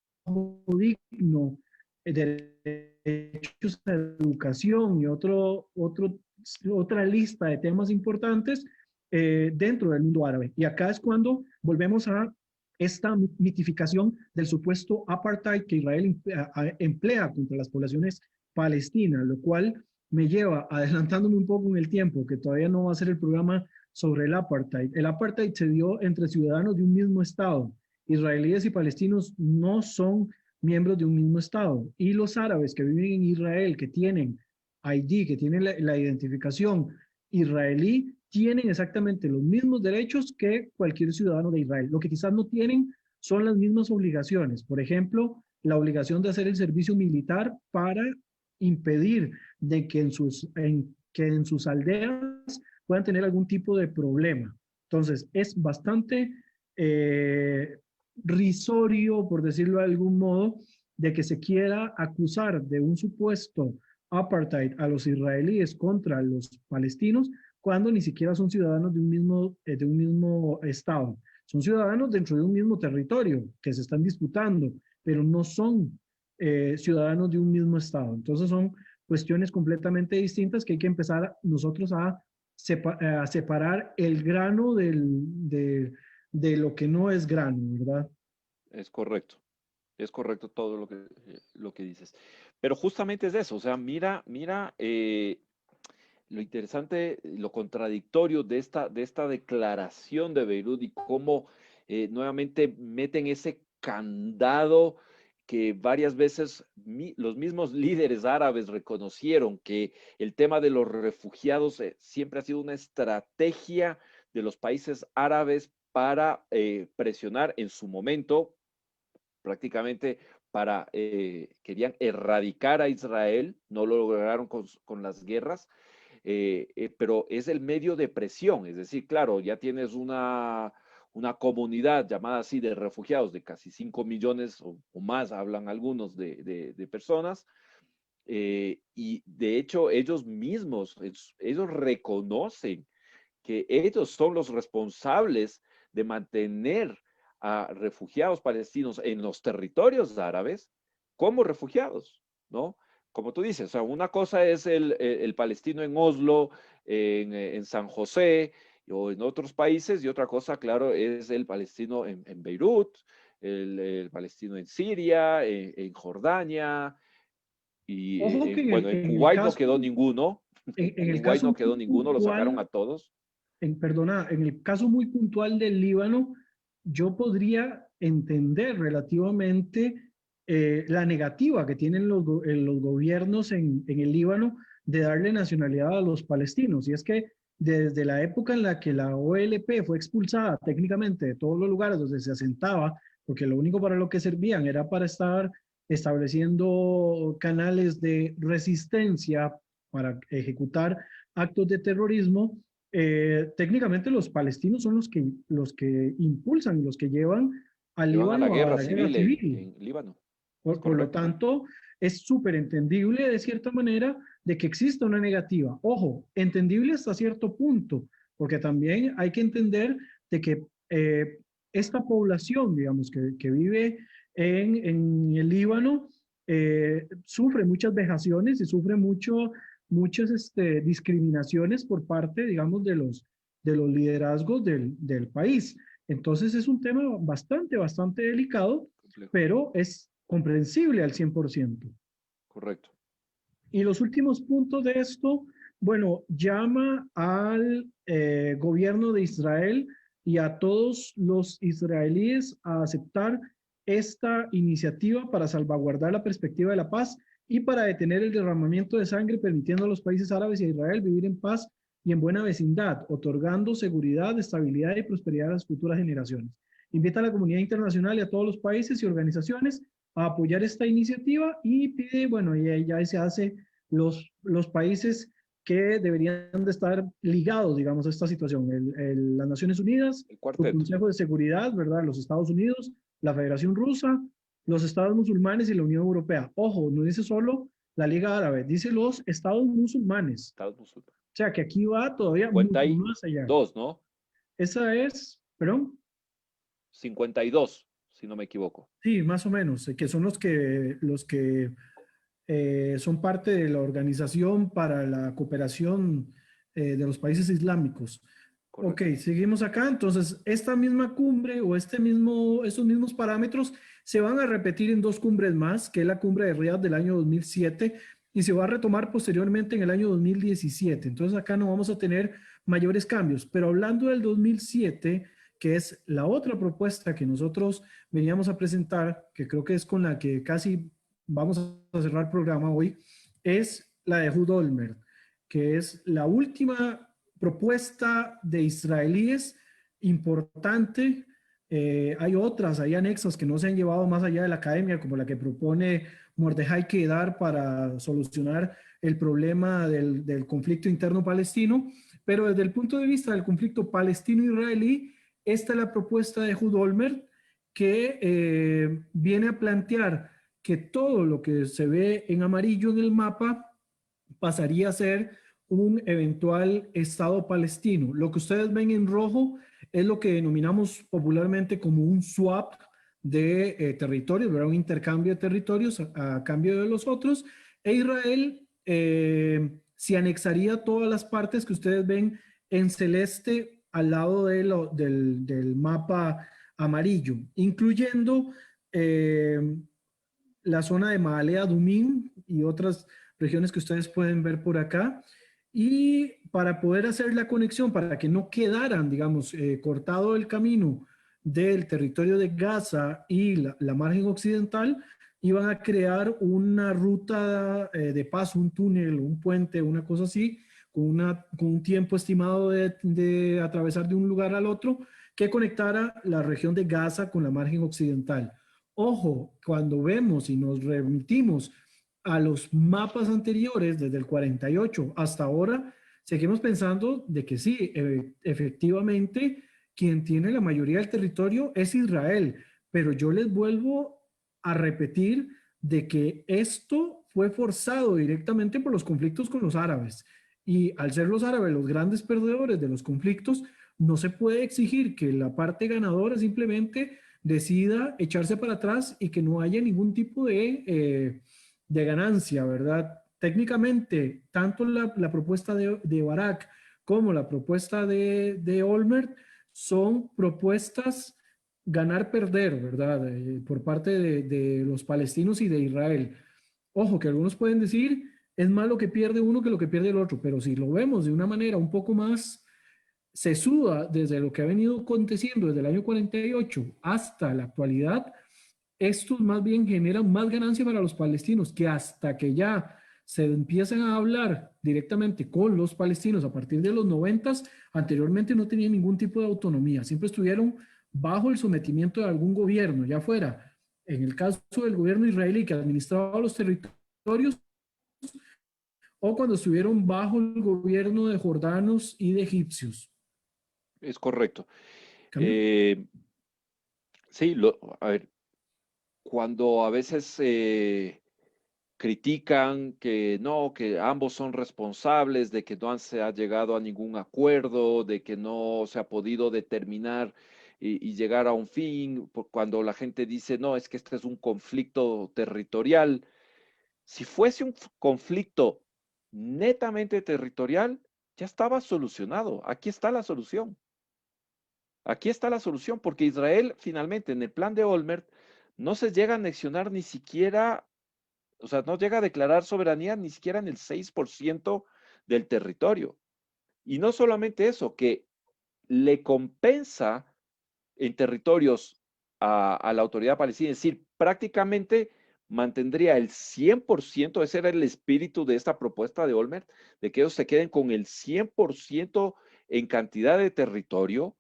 S1: digno, derechos a educación y otra lista de temas importantes dentro del mundo árabe. Y acá es cuando volvemos a esta mitificación del supuesto apartheid que Israel emplea contra las poblaciones palestinas, lo cual me lleva, adelantándome un poco en el tiempo, que todavía no va a ser el programa sobre el apartheid. El apartheid se dio entre ciudadanos de un mismo Estado. Israelíes y palestinos no son miembros de un mismo Estado. Y los árabes que viven en Israel, que tienen ID, que tienen la identificación israelí, tienen exactamente los mismos derechos que cualquier ciudadano de Israel. Lo que quizás no tienen son las mismas obligaciones. Por ejemplo, la obligación de hacer el servicio militar para impedir de que en sus aldeas puedan tener algún tipo de problema. Entonces, es bastante risorio, por decirlo de algún modo, de que se quiera acusar de un supuesto apartheid a los israelíes contra los palestinos cuando ni siquiera son ciudadanos de un mismo estado. Son ciudadanos dentro de un mismo territorio que se están disputando, pero no son ciudadanos de un mismo estado. Entonces son cuestiones completamente distintas que hay que empezar nosotros a separar el grano de lo que no es grano, ¿verdad?
S2: Es correcto todo lo que dices. Pero justamente es eso, o sea, mira lo interesante, lo contradictorio de esta declaración de Beirut y cómo nuevamente meten ese candado que varias veces los mismos líderes árabes reconocieron que el tema de los refugiados siempre ha sido una estrategia de los países árabes para presionar en su momento, prácticamente para, querían erradicar a Israel, no lo lograron con las guerras, pero es el medio de presión, es decir, claro, ya tienes una comunidad llamada así de refugiados de casi 5 millones o más, hablan algunos de personas, y de hecho ellos mismos, ellos reconocen que ellos son los responsables de mantener a refugiados palestinos en los territorios árabes como refugiados, ¿no? Como tú dices, o sea, una cosa es el palestino en Oslo, en San José o en otros países, y otra cosa, claro, es el palestino en Beirut, el palestino en Siria, en Jordania, y
S1: Ojo que
S2: bueno, en
S1: en el
S2: Kuwait no
S1: caso,
S2: quedó ninguno,
S1: en
S2: en
S1: el
S2: Kuwait
S1: caso
S2: no
S1: muy
S2: quedó ninguno, lo sacaron
S1: puntual,
S2: a todos.
S1: perdona, en el caso muy puntual del Líbano, yo podría entender relativamente la negativa que tienen los gobiernos en el Líbano de darle nacionalidad a los palestinos. Y es que desde la época en la que la OLP fue expulsada técnicamente de todos los lugares donde se asentaba, porque lo único para lo que servían era para estar estableciendo canales de resistencia para ejecutar actos de terrorismo, técnicamente los palestinos son los que impulsan, los que llevan al
S2: Llevan a la
S1: Líbano a
S2: guerra
S1: la guerra
S2: civil
S1: civil.
S2: en Líbano. Es
S1: Por lo
S2: correcto.
S1: tanto, es súper entendible de cierta manera de que exista una negativa. Ojo, entendible hasta cierto punto, porque también hay que entender de que esta población, digamos, que vive en el Líbano, sufre muchas vejaciones y sufre muchas discriminaciones por parte, digamos, de los liderazgos del país. Entonces es un tema bastante delicado,
S2: Complejo.
S1: pero es comprensible al 100%.
S2: Correcto.
S1: Y los últimos puntos de esto, bueno, llama al gobierno de Israel y a todos los israelíes a aceptar esta iniciativa para salvaguardar la perspectiva de la paz y para detener el derramamiento de sangre, permitiendo a los países árabes y a Israel vivir en paz y en buena vecindad, otorgando seguridad, estabilidad y prosperidad a las futuras generaciones. Invita a la comunidad internacional y a todos los países y organizaciones a apoyar esta iniciativa y pide, bueno, y ahí ya se hace los países que deberían de estar ligados, digamos, a esta situación. Las Naciones Unidas,
S2: El
S1: su
S2: cuarteto.
S1: Consejo de Seguridad, ¿verdad? Los Estados Unidos, la Federación Rusa, los Estados musulmanes y la Unión Europea. Ojo, no dice solo la Liga Árabe, dice los Estados musulmanes.
S2: Estados musulmanes.
S1: O sea, que aquí va todavía mucho más allá.
S2: 52, ¿no?
S1: Esa es, perdón,
S2: 52, si no me equivoco.
S1: sí, más o menos, que son los que son parte de la Organización para la Cooperación de los Países Islámicos. Ok,
S2: Correcto.
S1: seguimos acá. Entonces, esta misma cumbre o estos mismos parámetros se van a repetir en dos cumbres más, que es la cumbre de Riad del año 2007 y se va a retomar posteriormente en el año 2017. Entonces, acá no vamos a tener mayores cambios. Pero hablando del 2007, que es la otra propuesta que nosotros veníamos a presentar, que creo que es con la que casi vamos a cerrar el programa hoy, es la de Ehud Olmert, que es la última propuesta de israelíes importante. Hay otras, hay anexas que no se han llevado más allá de la academia, como la que propone Mordejai Kedar para solucionar el problema del conflicto interno palestino, pero desde el punto de vista del conflicto palestino-israelí, esta es la propuesta de Ehud Olmert, que viene a plantear que todo lo que se ve en amarillo en el mapa pasaría a ser un eventual Estado palestino. Lo que ustedes ven en rojo es lo que denominamos popularmente como un swap de territorios, ¿verdad? Un intercambio de territorios a cambio de los otros. E Israel se anexaría todas las partes que ustedes ven en celeste al lado del mapa amarillo, incluyendo la zona de Maalea Dumín y otras regiones que ustedes pueden ver por acá. Y para poder hacer la conexión, para que no quedaran, digamos, cortado el camino del territorio de Gaza y la margen occidental, iban a crear una ruta de paso, un túnel, un puente, una cosa así, con un tiempo estimado de atravesar de un lugar al otro, que conectara la región de Gaza con la margen occidental. Ojo, cuando vemos y nos remitimos a los mapas anteriores, desde el 48 hasta ahora, seguimos pensando de que sí, efectivamente, quien tiene la mayoría del territorio es Israel, pero yo les vuelvo a repetir de que esto fue forzado directamente por los conflictos con los árabes. Y al ser los árabes los grandes perdedores de los conflictos, no se puede exigir que la parte ganadora simplemente decida echarse para atrás y que no haya ningún tipo de ganancia, ¿verdad? Técnicamente, tanto la propuesta de Barak como la propuesta de Olmert son propuestas ganar-perder, ¿verdad? Por parte de los palestinos y de Israel. Ojo, que algunos pueden decir, es más lo que pierde uno que lo que pierde el otro, pero si lo vemos de una manera un poco más sesuda, desde lo que ha venido aconteciendo desde el año 48 hasta la actualidad, estos más bien generan más ganancia para los palestinos, que hasta que ya se empiezan a hablar directamente con los palestinos a partir de los 90, anteriormente no tenían ningún tipo de autonomía, siempre estuvieron bajo el sometimiento de algún gobierno, ya fuera en el caso del gobierno israelí que administraba los territorios o cuando estuvieron bajo el gobierno de jordanos y de egipcios.
S2: Es correcto.
S1: ¿Cambio?
S2: Sí, a ver, cuando a veces critican que no, que ambos son responsables, de que no se ha llegado a ningún acuerdo, de que no se ha podido determinar y llegar a un fin, cuando la gente dice, no, es que este es un conflicto territorial. Si fuese un conflicto netamente territorial, ya estaba solucionado. Aquí está la solución. Aquí está la solución, porque Israel finalmente en el plan de Olmert no se llega a anexionar ni siquiera, o sea, no llega a declarar soberanía ni siquiera en el 6% del territorio. Y no solamente eso, que le compensa en territorios a la autoridad palestina, es decir, prácticamente mantendría el 100%, ese era el espíritu de esta propuesta de Olmert, de que ellos se queden con el 100% en cantidad de territorio.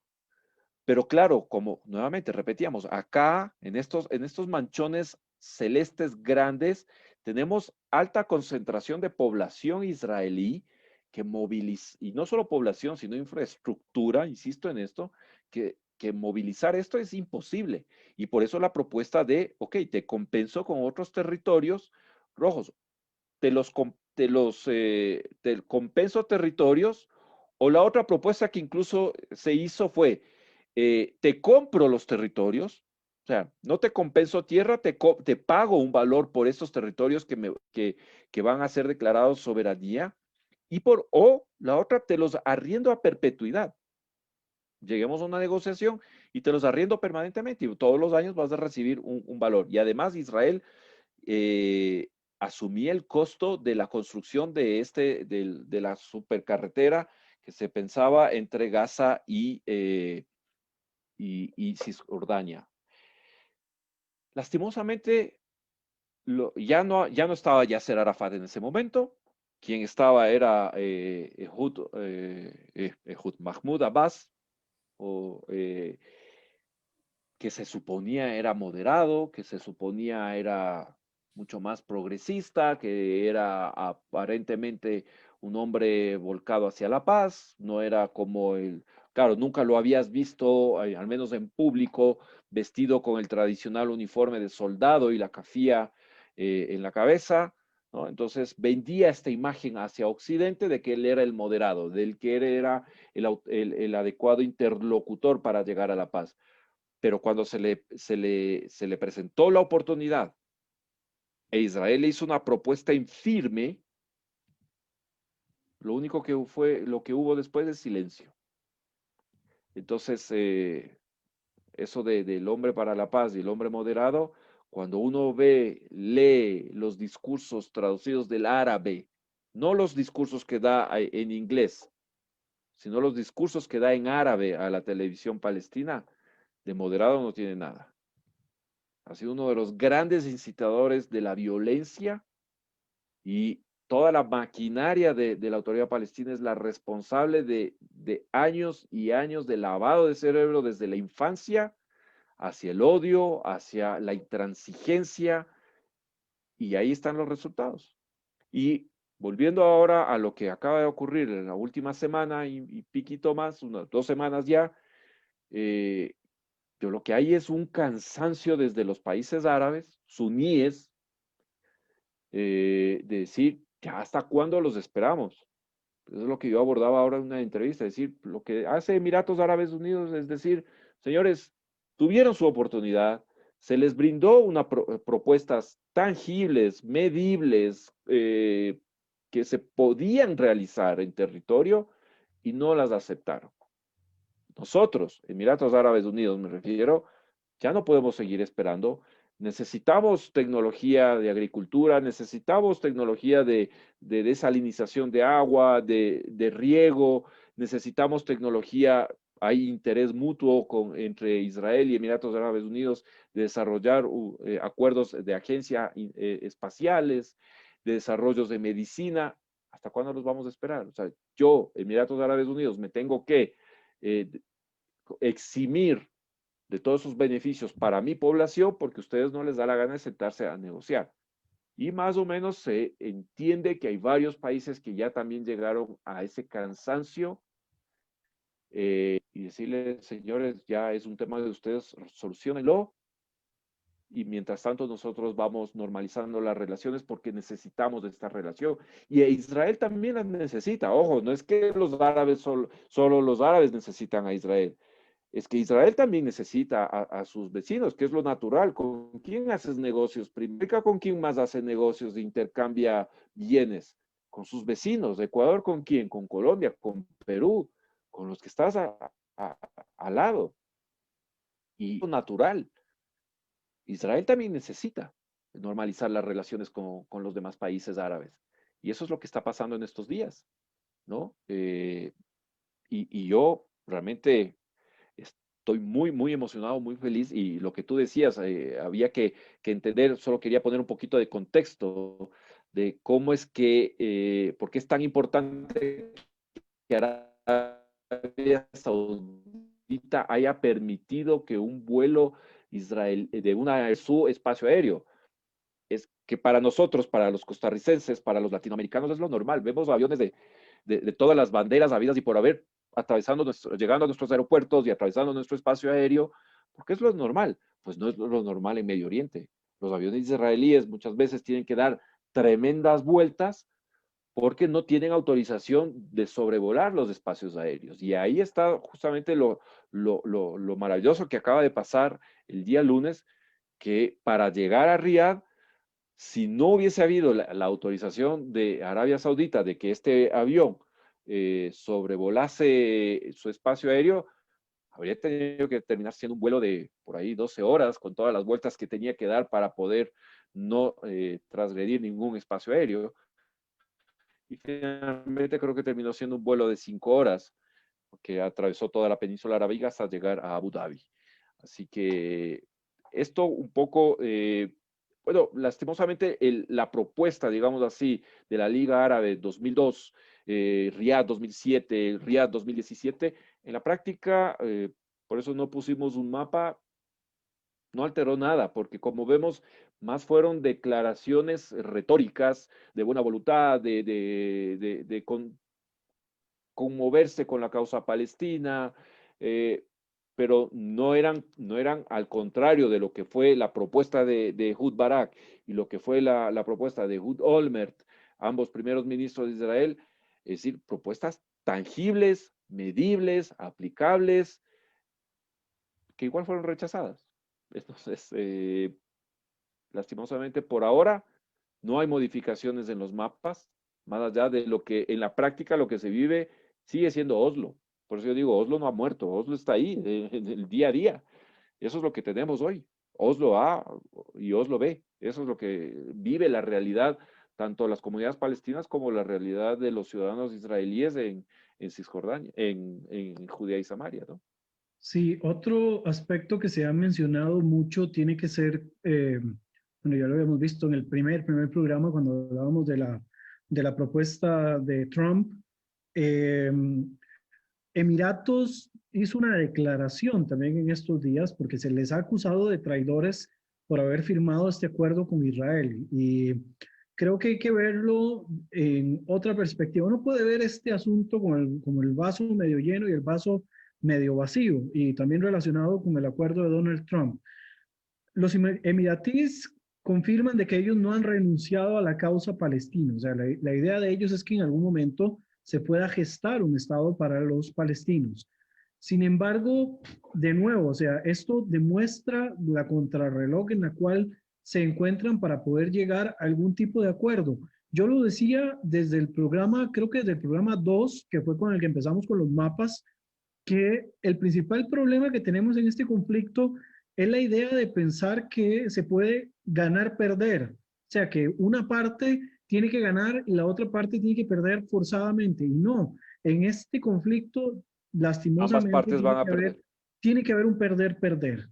S2: Pero claro, como nuevamente repetíamos, acá en estos manchones celestes grandes tenemos alta concentración de población israelí que moviliza, y no solo población, sino infraestructura, insisto en esto, que movilizar esto es imposible. Y por eso la propuesta de, ok, te compenso con otros territorios rojos, te compenso territorios, o la otra propuesta que incluso se hizo fue, te compro los territorios, o sea, no te compenso tierra, te pago un valor por estos territorios que van a ser declarados soberanía, o la otra, te los arriendo a perpetuidad. Lleguemos a una negociación y te los arriendo permanentemente y todos los años vas a recibir un valor. Y además Israel eh, asumía el costo de la construcción de la supercarretera que se pensaba entre Gaza y Cisjordania. Lastimosamente, ya no estaba Yasser Arafat en ese momento. Quien estaba era Ehud Mahmoud Abbas, que se suponía era moderado, que se suponía era mucho más progresista, que era aparentemente un hombre volcado hacia la paz, no era como claro, nunca lo habías visto, al menos en público, vestido con el tradicional uniforme de soldado y la cafía en la cabeza, ¿no? Entonces vendía esta imagen hacia Occidente de que él era el moderado, del que él era el adecuado interlocutor para llegar a la paz. Pero cuando se le presentó la oportunidad e Israel hizo una propuesta en firme, lo único lo que hubo después es silencio. Entonces, eso del hombre para la paz y el hombre moderado, cuando uno lee los discursos traducidos del árabe, no los discursos que da en inglés, sino los discursos que da en árabe a la televisión palestina, de moderado no tiene nada. Ha sido uno de los grandes incitadores de la violencia y toda la maquinaria de la autoridad palestina es la responsable de años y años de lavado de cerebro desde la infancia hacia el odio, hacia la intransigencia, y ahí están los resultados. Y volviendo ahora a lo que acaba de ocurrir en la última semana y piquito más, unas 2 semanas ya, lo que hay es un cansancio desde los países árabes, suníes, de decir, ¿ya hasta cuándo los esperamos? Eso es lo que yo abordaba ahora en una entrevista, es decir, lo que hace Emiratos Árabes Unidos es decir, señores, tuvieron su oportunidad, se les brindó propuestas tangibles, medibles, que se podían realizar en territorio y no las aceptaron. Nosotros, Emiratos Árabes Unidos me refiero, ya no podemos seguir esperando. Necesitamos tecnología de agricultura, necesitamos tecnología de desalinización de agua, de riego, necesitamos tecnología, hay interés mutuo entre Israel y Emiratos Árabes Unidos de desarrollar acuerdos de agencia espaciales, de desarrollos de medicina. ¿Hasta cuándo los vamos a esperar? O sea, yo, Emiratos Árabes Unidos, me tengo que eh, eximir de todos sus beneficios para mi población porque a ustedes no les da la gana de sentarse a negociar. Y más o menos se entiende que hay varios países que ya también llegaron a ese cansancio y decirles, señores, ya es un tema de ustedes, solucionenlo. Y mientras tanto nosotros vamos normalizando las relaciones porque necesitamos de esta relación. Y Israel también las necesita. Ojo, no es que los árabes, solo los árabes necesitan a Israel. Es que Israel también necesita a sus vecinos, que es lo natural. ¿Con quién haces negocios? Primero, ¿con quién más hace negocios de intercambia bienes? Con sus vecinos. ¿Ecuador con quién? Con Colombia, con Perú, con los que estás al lado. Y lo natural. Israel también necesita normalizar las relaciones con los demás países árabes. Y eso es lo que está pasando en estos días, ¿no? Y yo realmente estoy muy emocionado, muy feliz. Y lo que tú decías, había que entender, solo quería poner un poquito de contexto de cómo es que, por qué es tan importante que Arabia Saudita haya permitido que un vuelo de su espacio aéreo, es que para nosotros, para los costarricenses, para los latinoamericanos es lo normal. Vemos aviones de todas las banderas habidas y por haber, llegando a nuestros aeropuertos y atravesando nuestro espacio aéreo, porque es lo normal. Pues no es lo normal en Medio Oriente. Los aviones israelíes muchas veces tienen que dar tremendas vueltas porque no tienen autorización de sobrevolar los espacios aéreos. Y ahí está justamente lo maravilloso que acaba de pasar el día lunes, que para llegar a Riyadh, si no hubiese habido la autorización de Arabia Saudita de que este avión sobrevolase su espacio aéreo, habría tenido que terminar siendo un vuelo de por ahí 12 horas con todas las vueltas que tenía que dar para poder no transgredir ningún espacio aéreo. Y finalmente creo que terminó siendo un vuelo de 5 horas, que atravesó toda la península arábiga hasta llegar a Abu Dhabi. Así que esto un poco, bueno, lastimosamente la propuesta, digamos así, de la Liga Árabe 2002, Riyadh 2007, Riyadh 2017, en la práctica, por eso no pusimos un mapa, no alteró nada, porque como vemos, más fueron declaraciones retóricas de buena voluntad, conmoverse con la causa palestina, pero no eran al contrario de lo que fue la propuesta de Ehud Barak y lo que fue la propuesta de Ehud Olmert, ambos primeros ministros de Israel, es decir, propuestas tangibles, medibles, aplicables, que igual fueron rechazadas. Entonces, lastimosamente, por ahora, no hay modificaciones en los mapas, más allá de lo que en la práctica lo que se vive sigue siendo Oslo. Por eso yo digo, Oslo no ha muerto, Oslo está ahí, en el día a día. Eso es lo que tenemos hoy. Oslo A y Oslo B. Eso es lo que vive la realidad, tanto las comunidades palestinas como la realidad de los ciudadanos israelíes en Cisjordania, en Judea y Samaria, ¿no?
S1: Sí, otro aspecto que se ha mencionado mucho tiene que ser, bueno, ya lo habíamos visto en el primer programa cuando hablábamos de la propuesta de Trump. eh, Emiratos hizo una declaración también en estos días porque se les ha acusado de traidores por haber firmado este acuerdo con Israel. Y creo que hay que verlo en otra perspectiva. Uno puede ver este asunto como el vaso medio lleno y el vaso medio vacío, y también relacionado con el acuerdo de Donald Trump. Los emiratíes confirman de que ellos no han renunciado a la causa palestina. O sea, la idea de ellos es que en algún momento se pueda gestar un Estado para los palestinos. Sin embargo, de nuevo, o sea, esto demuestra la contrarreloj en la cual se encuentran para poder llegar a algún tipo de acuerdo. Yo lo decía desde el programa, creo que desde el programa 2, que fue con el que empezamos con los mapas, que el principal problema que tenemos en este conflicto es la idea de pensar que se puede ganar-perder. O sea, que una parte tiene que ganar y la otra parte tiene que perder forzadamente. Y no, en este conflicto,
S2: Ambas
S1: lastimosamente,
S2: partes van a perder.
S1: tiene que haber un perder-perder.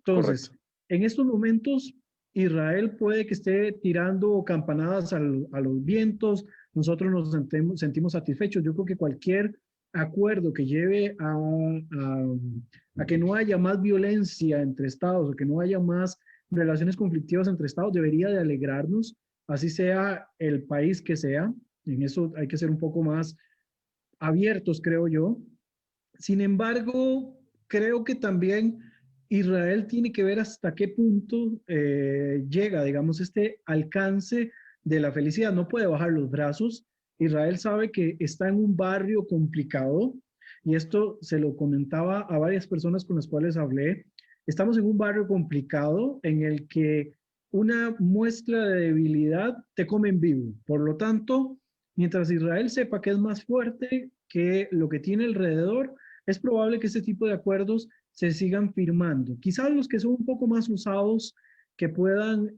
S2: Correcto.
S1: Entonces, en estos momentos, Israel puede que esté tirando campanadas a los vientos, nosotros nos sentimos satisfechos. Yo creo que cualquier acuerdo que lleve a que no haya más violencia entre estados o que no haya más relaciones conflictivas entre estados debería de alegrarnos, así sea el país que sea. En eso hay que ser un poco más abiertos, creo yo. Sin embargo, creo que también Israel tiene que ver hasta qué punto llega, digamos, este alcance de la felicidad. No puede bajar los brazos. Israel sabe que está en un barrio complicado y esto se lo comentaba a varias personas con las cuales hablé. Estamos en un barrio complicado en el que una muestra de debilidad te come en vivo. Por lo tanto, mientras Israel sepa que es más fuerte que lo que tiene alrededor, es probable que este tipo de acuerdos se sigan firmando. Quizás los que son un poco más usados, que puedan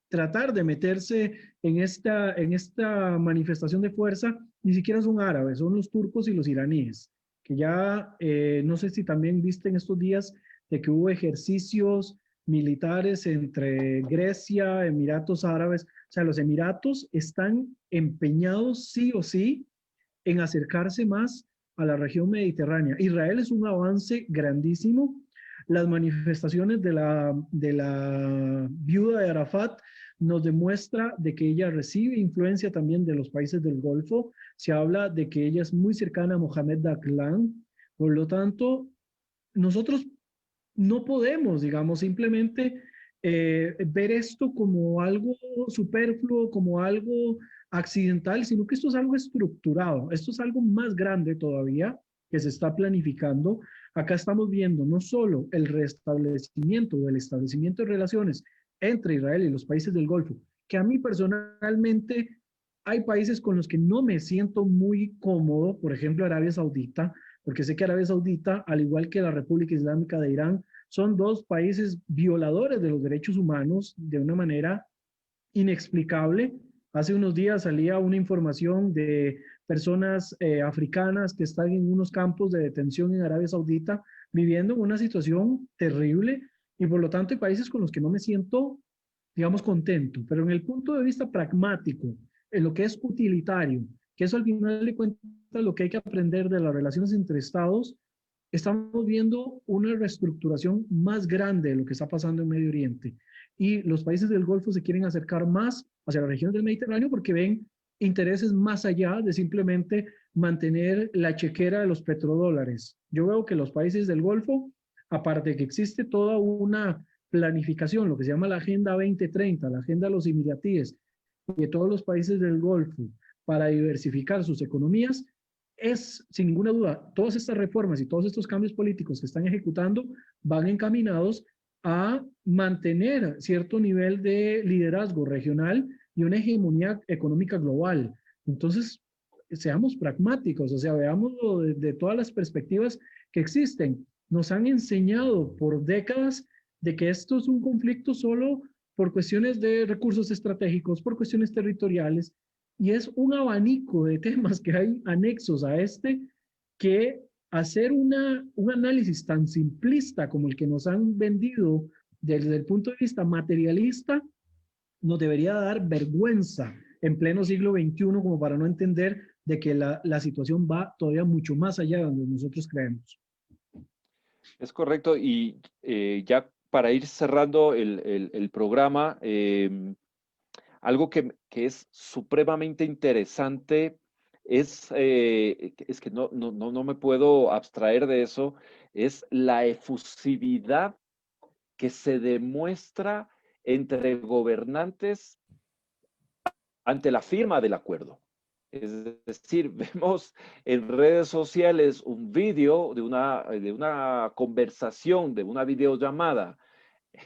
S1: tratar de meterse en esta manifestación de fuerza, ni siquiera son árabes, son los turcos y los iraníes, que ya no sé si también viste en estos días de que hubo ejercicios militares entre Grecia, Emiratos Árabes, o sea, los Emiratos están empeñados sí o sí en acercarse más a la región mediterránea. Israel es un avance grandísimo. Las manifestaciones de la viuda de Arafat nos demuestra de que ella recibe influencia también de los países del Golfo. Se habla de que ella es muy cercana a Mohamed Daglan. Por lo tanto, nosotros no podemos, digamos, simplemente ver esto como algo superfluo, como algo accidental, sino que esto es algo estructurado, esto es algo más grande todavía que se está planificando. Acá estamos viendo no solo el restablecimiento o el establecimiento de relaciones entre Israel y los países del Golfo, que a mí personalmente hay países con los que no me siento muy cómodo, por ejemplo Arabia Saudita, porque sé que Arabia Saudita, al igual que la República Islámica de Irán, son dos países violadores de los derechos humanos de una manera inexplicable. Hace unos días salía una información de personas africanas que están en unos campos de detención en Arabia Saudita viviendo en una situación terrible y por lo tanto hay países con los que no me siento, digamos, contento. Pero en el punto de vista pragmático, en lo que es utilitario, que eso al final de cuentas lo que hay que aprender de las relaciones entre estados, estamos viendo una reestructuración más grande de lo que está pasando en Medio Oriente. Y los países del Golfo se quieren acercar más hacia la región del Mediterráneo porque ven intereses más allá de simplemente mantener la chequera de los petrodólares. Yo veo que los países del Golfo, aparte de que existe toda una planificación, lo que se llama la Agenda 2030, la Agenda de los Emiratíes, de todos los países del Golfo para diversificar sus economías, es, sin ninguna duda, todas estas reformas y todos estos cambios políticos que están ejecutando van encaminados a mantener cierto nivel de liderazgo regional y una hegemonía económica global. Entonces, seamos pragmáticos, o sea, veámoslo de todas las perspectivas que existen. Nos han enseñado por décadas de que esto es un conflicto solo por cuestiones de recursos estratégicos, por cuestiones territoriales, y es un abanico de temas que hay anexos a este que hacer un análisis tan simplista como el que nos han vendido desde el punto de vista materialista nos debería dar vergüenza en pleno siglo XXI como para no entender de que la situación va todavía mucho más allá de donde nosotros creemos.
S2: Es correcto. Y ya para ir cerrando el programa, algo que es supremamente interesante es que no me puedo abstraer de eso, es la efusividad que se demuestra entre gobernantes ante la firma del acuerdo. Es decir, vemos en redes sociales un vídeo de una conversación, de una videollamada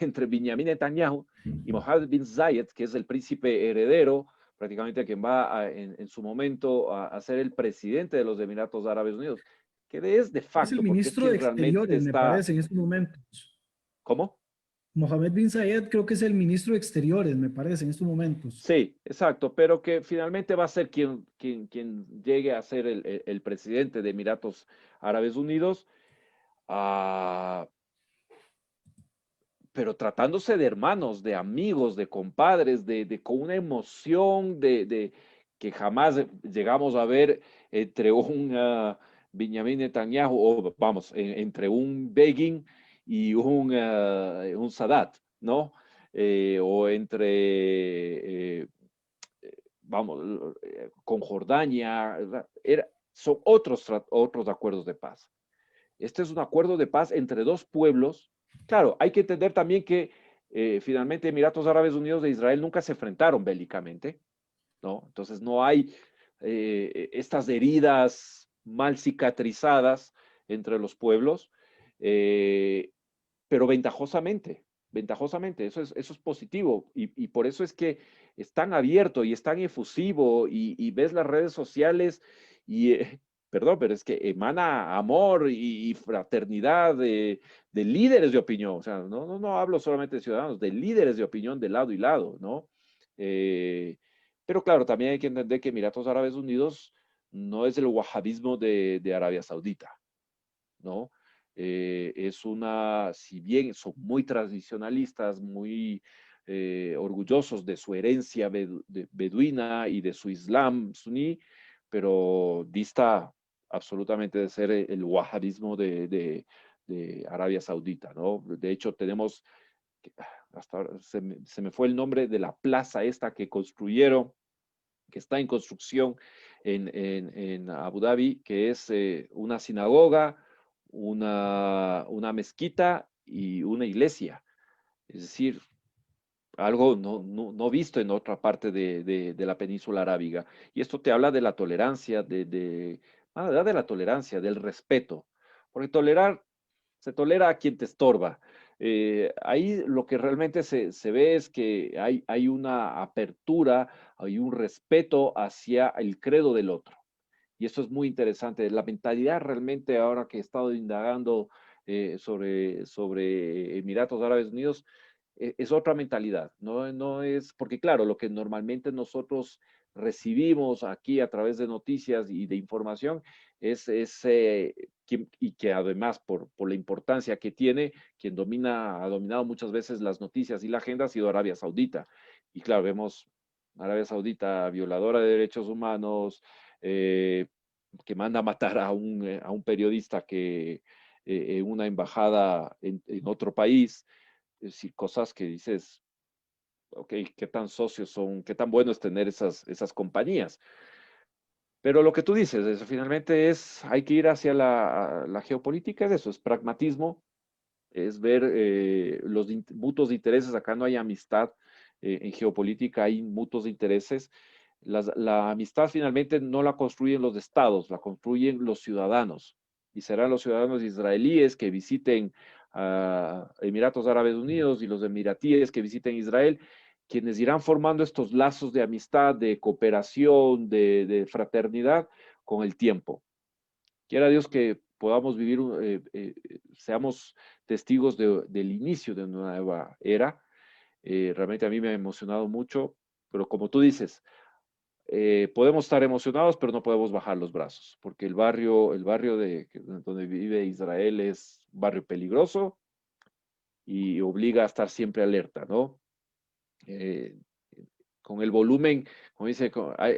S2: entre Benjamin Netanyahu y Mohammed bin Zayed, que es el príncipe heredero, prácticamente quien va en su momento a ser el presidente de los Emiratos Árabes Unidos, que es de
S1: Es el
S2: facto, porque es
S1: ministro de
S2: quien realmente
S1: Exteriores, me
S2: está.
S1: parece, en estos momentos.
S2: ¿Cómo?
S1: Mohamed bin Zayed creo que es el ministro de Exteriores, me parece, en estos momentos.
S2: Sí, exacto, pero que finalmente va a ser quien llegue a ser el presidente de Emiratos Árabes Unidos. Ah, pero tratándose de hermanos, de amigos, de compadres, con una emoción que jamás llegamos a ver entre un Benjamin Netanyahu, o vamos, entre un Begin y un Sadat, ¿no? O vamos, con Jordania, son otros acuerdos de paz. Este es un acuerdo de paz entre dos pueblos. Claro, hay que entender también que finalmente Emiratos Árabes Unidos e Israel nunca se enfrentaron bélicamente, ¿no? Entonces no hay estas heridas mal cicatrizadas entre los pueblos, eh, pero ventajosamente, eso es positivo y por eso es que es tan abierto y es tan efusivo y ves las redes sociales y, perdón, pero es que emana amor y fraternidad de líderes de opinión, o sea, no hablo solamente de ciudadanos, de líderes de opinión de lado y lado, ¿no? Eh, pero claro, también hay que entender que Emiratos Árabes Unidos no es el wahabismo de Arabia Saudita, ¿no? Si bien son muy tradicionalistas, muy orgullosos de su herencia beduina y de su Islam suní, pero dista absolutamente de ser el wahabismo de Arabia Saudita, ¿no? De hecho, tenemos, hasta ahora se me fue el nombre de la plaza esta que construyeron, que está en construcción en Abu Dhabi, que es una sinagoga, una mezquita y una iglesia. Es decir, algo no visto en otra parte de la península arábiga. Y esto te habla de la tolerancia, de la tolerancia, del respeto. Porque se tolera a quien te estorba. Ahí lo que realmente se ve es que hay una apertura, hay un respeto hacia el credo del otro. Y eso es muy interesante. La mentalidad realmente, ahora que he estado indagando sobre Emiratos Árabes Unidos, es otra mentalidad. No es, porque claro, lo que normalmente nosotros recibimos aquí a través de noticias y de información y que además por la importancia que tiene, quien ha dominado muchas veces las noticias y la agenda ha sido Arabia Saudita. Y claro, vemos Arabia Saudita violadora de derechos humanos, eh, que manda a matar a un periodista que en una embajada en otro país, es decir, cosas que dices, ok, qué tan socios son, qué tan bueno es tener esas compañías. Pero lo que tú dices, eso finalmente hay que ir hacia la geopolítica, es eso, es pragmatismo, es ver los mutuos de intereses. Acá no hay amistad, en geopolítica hay mutuos de intereses. La amistad finalmente no la construyen los estados, la construyen los ciudadanos. Y serán los ciudadanos israelíes que visiten Emiratos Árabes Unidos y los emiratíes que visiten Israel, quienes irán formando estos lazos de amistad, de cooperación, de fraternidad con el tiempo. Quiera Dios que podamos vivir, seamos testigos del inicio de una nueva era. Realmente a mí me ha emocionado mucho, pero como tú dices, podemos estar emocionados, pero no podemos bajar los brazos, porque el barrio donde vive Israel es un barrio peligroso y obliga a estar siempre alerta, ¿no? Eh, con el volumen, como dice,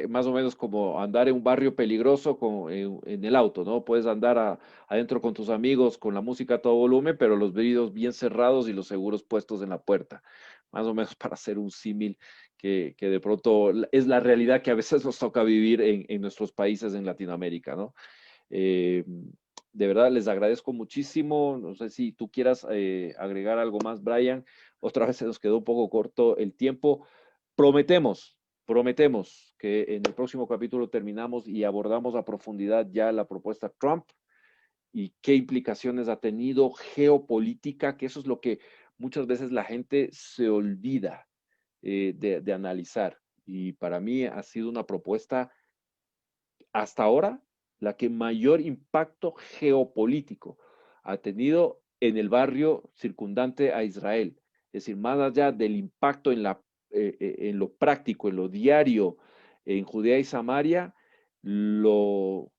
S2: más o menos como andar en un barrio peligroso en el auto, ¿no? Puedes andar adentro con tus amigos con la música a todo volumen, pero los vidrios bien cerrados y los seguros puestos en la puerta. Más o menos para hacer un símil que de pronto es la realidad que a veces nos toca vivir en nuestros países en Latinoamérica, ¿no? Eh, de verdad les agradezco muchísimo. No sé si tú quieras agregar algo más, Brian. Otra vez se nos quedó un poco corto el tiempo. Prometemos, prometemos que en el próximo capítulo terminamos y abordamos a profundidad ya la propuesta Trump y qué implicaciones ha tenido geopolítica, que eso es lo que muchas veces la gente se olvida de analizar. Y para mí ha sido una propuesta hasta ahora la que mayor impacto geopolítico ha tenido en el barrio circundante a Israel. Es decir, más allá del impacto en lo práctico, en lo diario, en Judea y Samaria, lo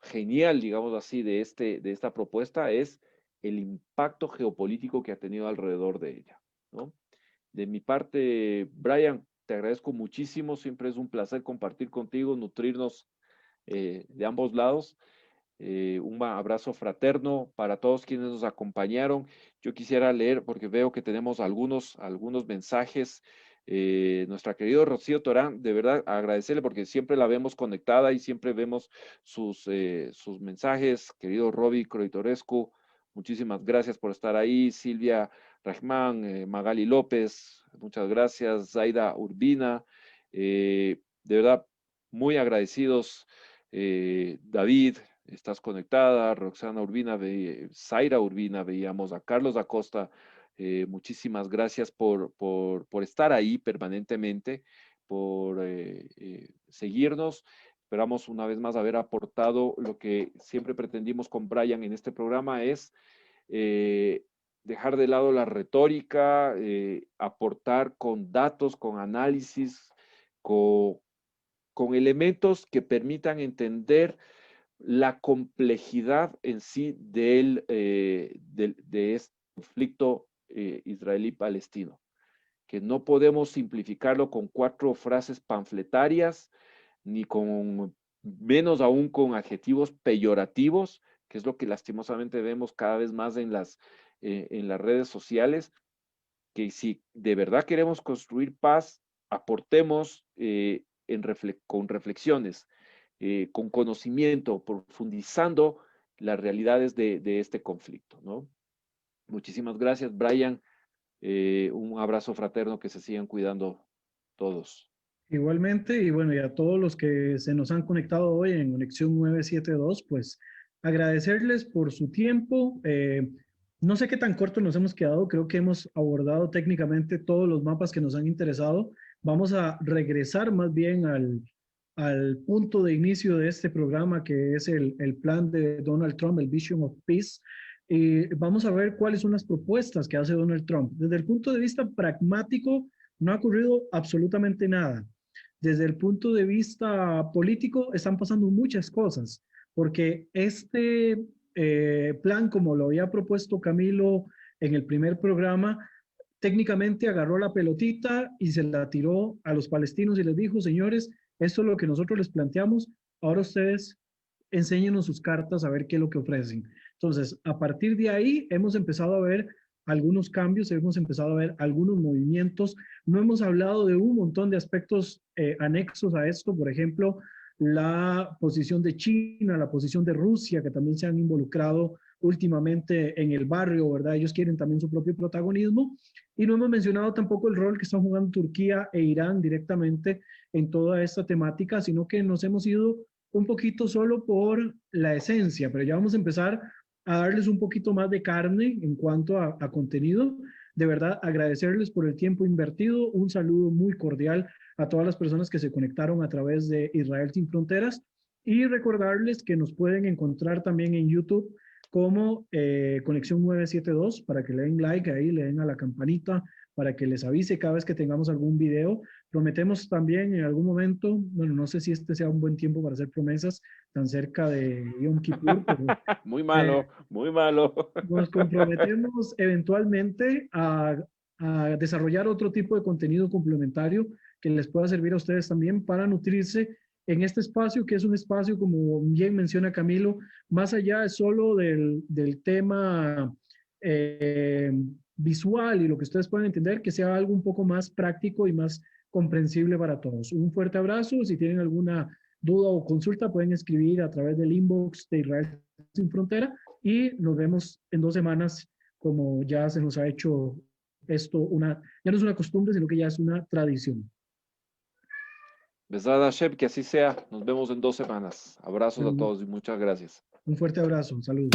S2: genial, digamos así, de esta propuesta es el impacto geopolítico que ha tenido alrededor de ella, ¿no? De mi parte, Brian, te agradezco muchísimo. Siempre es un placer compartir contigo, nutrirnos de ambos lados. Un abrazo fraterno para todos quienes nos acompañaron. Yo quisiera leer, porque veo que tenemos algunos mensajes. Nuestra querida Rocío Torán, de verdad agradecerle porque siempre la vemos conectada y siempre vemos sus mensajes. Querido Roby Croitorescu, muchísimas gracias por estar ahí. Silvia Rajmán, Magali López, muchas gracias. Zaida Urbina, de verdad, muy agradecidos. David, estás conectada, Roxana Urbina, Zaira Urbina, veíamos a Carlos Acosta. Muchísimas gracias por estar ahí permanentemente, por seguirnos. Esperamos una vez más haber aportado lo que siempre pretendimos con Brian en este programa, es dejar de lado la retórica, aportar con datos, con análisis, con elementos que permitan entender la complejidad en sí de este conflicto israelí-palestino, que no podemos simplificarlo con 4 frases panfletarias, ni con menos aún con adjetivos peyorativos, que es lo que lastimosamente vemos cada vez más en las redes sociales, que si de verdad queremos construir paz, aportemos con reflexiones, con conocimiento, profundizando las realidades de este conflicto, ¿no? Muchísimas gracias, Brian. Un abrazo fraterno, que se sigan cuidando todos.
S1: Igualmente, y bueno, y a todos los que se nos han conectado hoy en Conexión 972, pues agradecerles por su tiempo. No sé qué tan corto nos hemos quedado, creo que hemos abordado técnicamente todos los mapas que nos han interesado. Vamos a regresar más bien al punto de inicio de este programa, que es el plan de Donald Trump, el Vision of Peace. Y vamos a ver cuáles son las propuestas que hace Donald Trump. Desde el punto de vista pragmático, no ha ocurrido absolutamente nada. Desde el punto de vista político, están pasando muchas cosas, porque este plan, como lo había propuesto Camilo en el primer programa, técnicamente agarró la pelotita y se la tiró a los palestinos y les dijo: señores, esto es lo que nosotros les planteamos, ahora ustedes enséñenos sus cartas a ver qué es lo que ofrecen. Entonces, a partir de ahí hemos empezado a ver algunos cambios, hemos empezado a ver algunos movimientos. No hemos hablado de un montón de aspectos anexos a esto, por ejemplo, la posición de China, la posición de Rusia, que también se han involucrado últimamente en el barrio, ¿verdad? Ellos quieren también su propio protagonismo. Y no hemos mencionado tampoco el rol que están jugando Turquía e Irán directamente en toda esta temática, sino que nos hemos ido un poquito solo por la esencia, pero ya vamos a empezar a darles un poquito más de carne en cuanto a contenido. De verdad, agradecerles por el tiempo invertido. Un saludo muy cordial a todas las personas que se conectaron a través de Israel Sin Fronteras y recordarles que nos pueden encontrar también en YouTube como Conexión 972 para que le den like ahí, le den a la campanita para que les avise cada vez que tengamos algún video. Prometemos también en algún momento, bueno, no sé si este sea un buen tiempo para hacer promesas tan cerca de Yom Kippur, pero
S2: Muy
S1: eh,
S2: malo, muy malo.
S1: nos comprometemos eventualmente a desarrollar otro tipo de contenido complementario que les pueda servir a ustedes también para nutrirse en este espacio, que es un espacio, como bien menciona Camilo, más allá de solo del tema eh, visual y lo que ustedes puedan entender, que sea algo un poco más práctico y más comprensible para todos. Un fuerte abrazo. Si tienen alguna duda o consulta, pueden escribir a través del inbox de Israel Sin Frontera, y nos vemos en 2 semanas, como ya se nos ha hecho esto ya no es una costumbre, sino que ya es una tradición.
S2: Besada Hashem, que así sea. Nos vemos en 2 semanas. Abrazos a
S1: Bueno,
S2: todos y muchas gracias.
S1: un fuerte abrazo, saludos.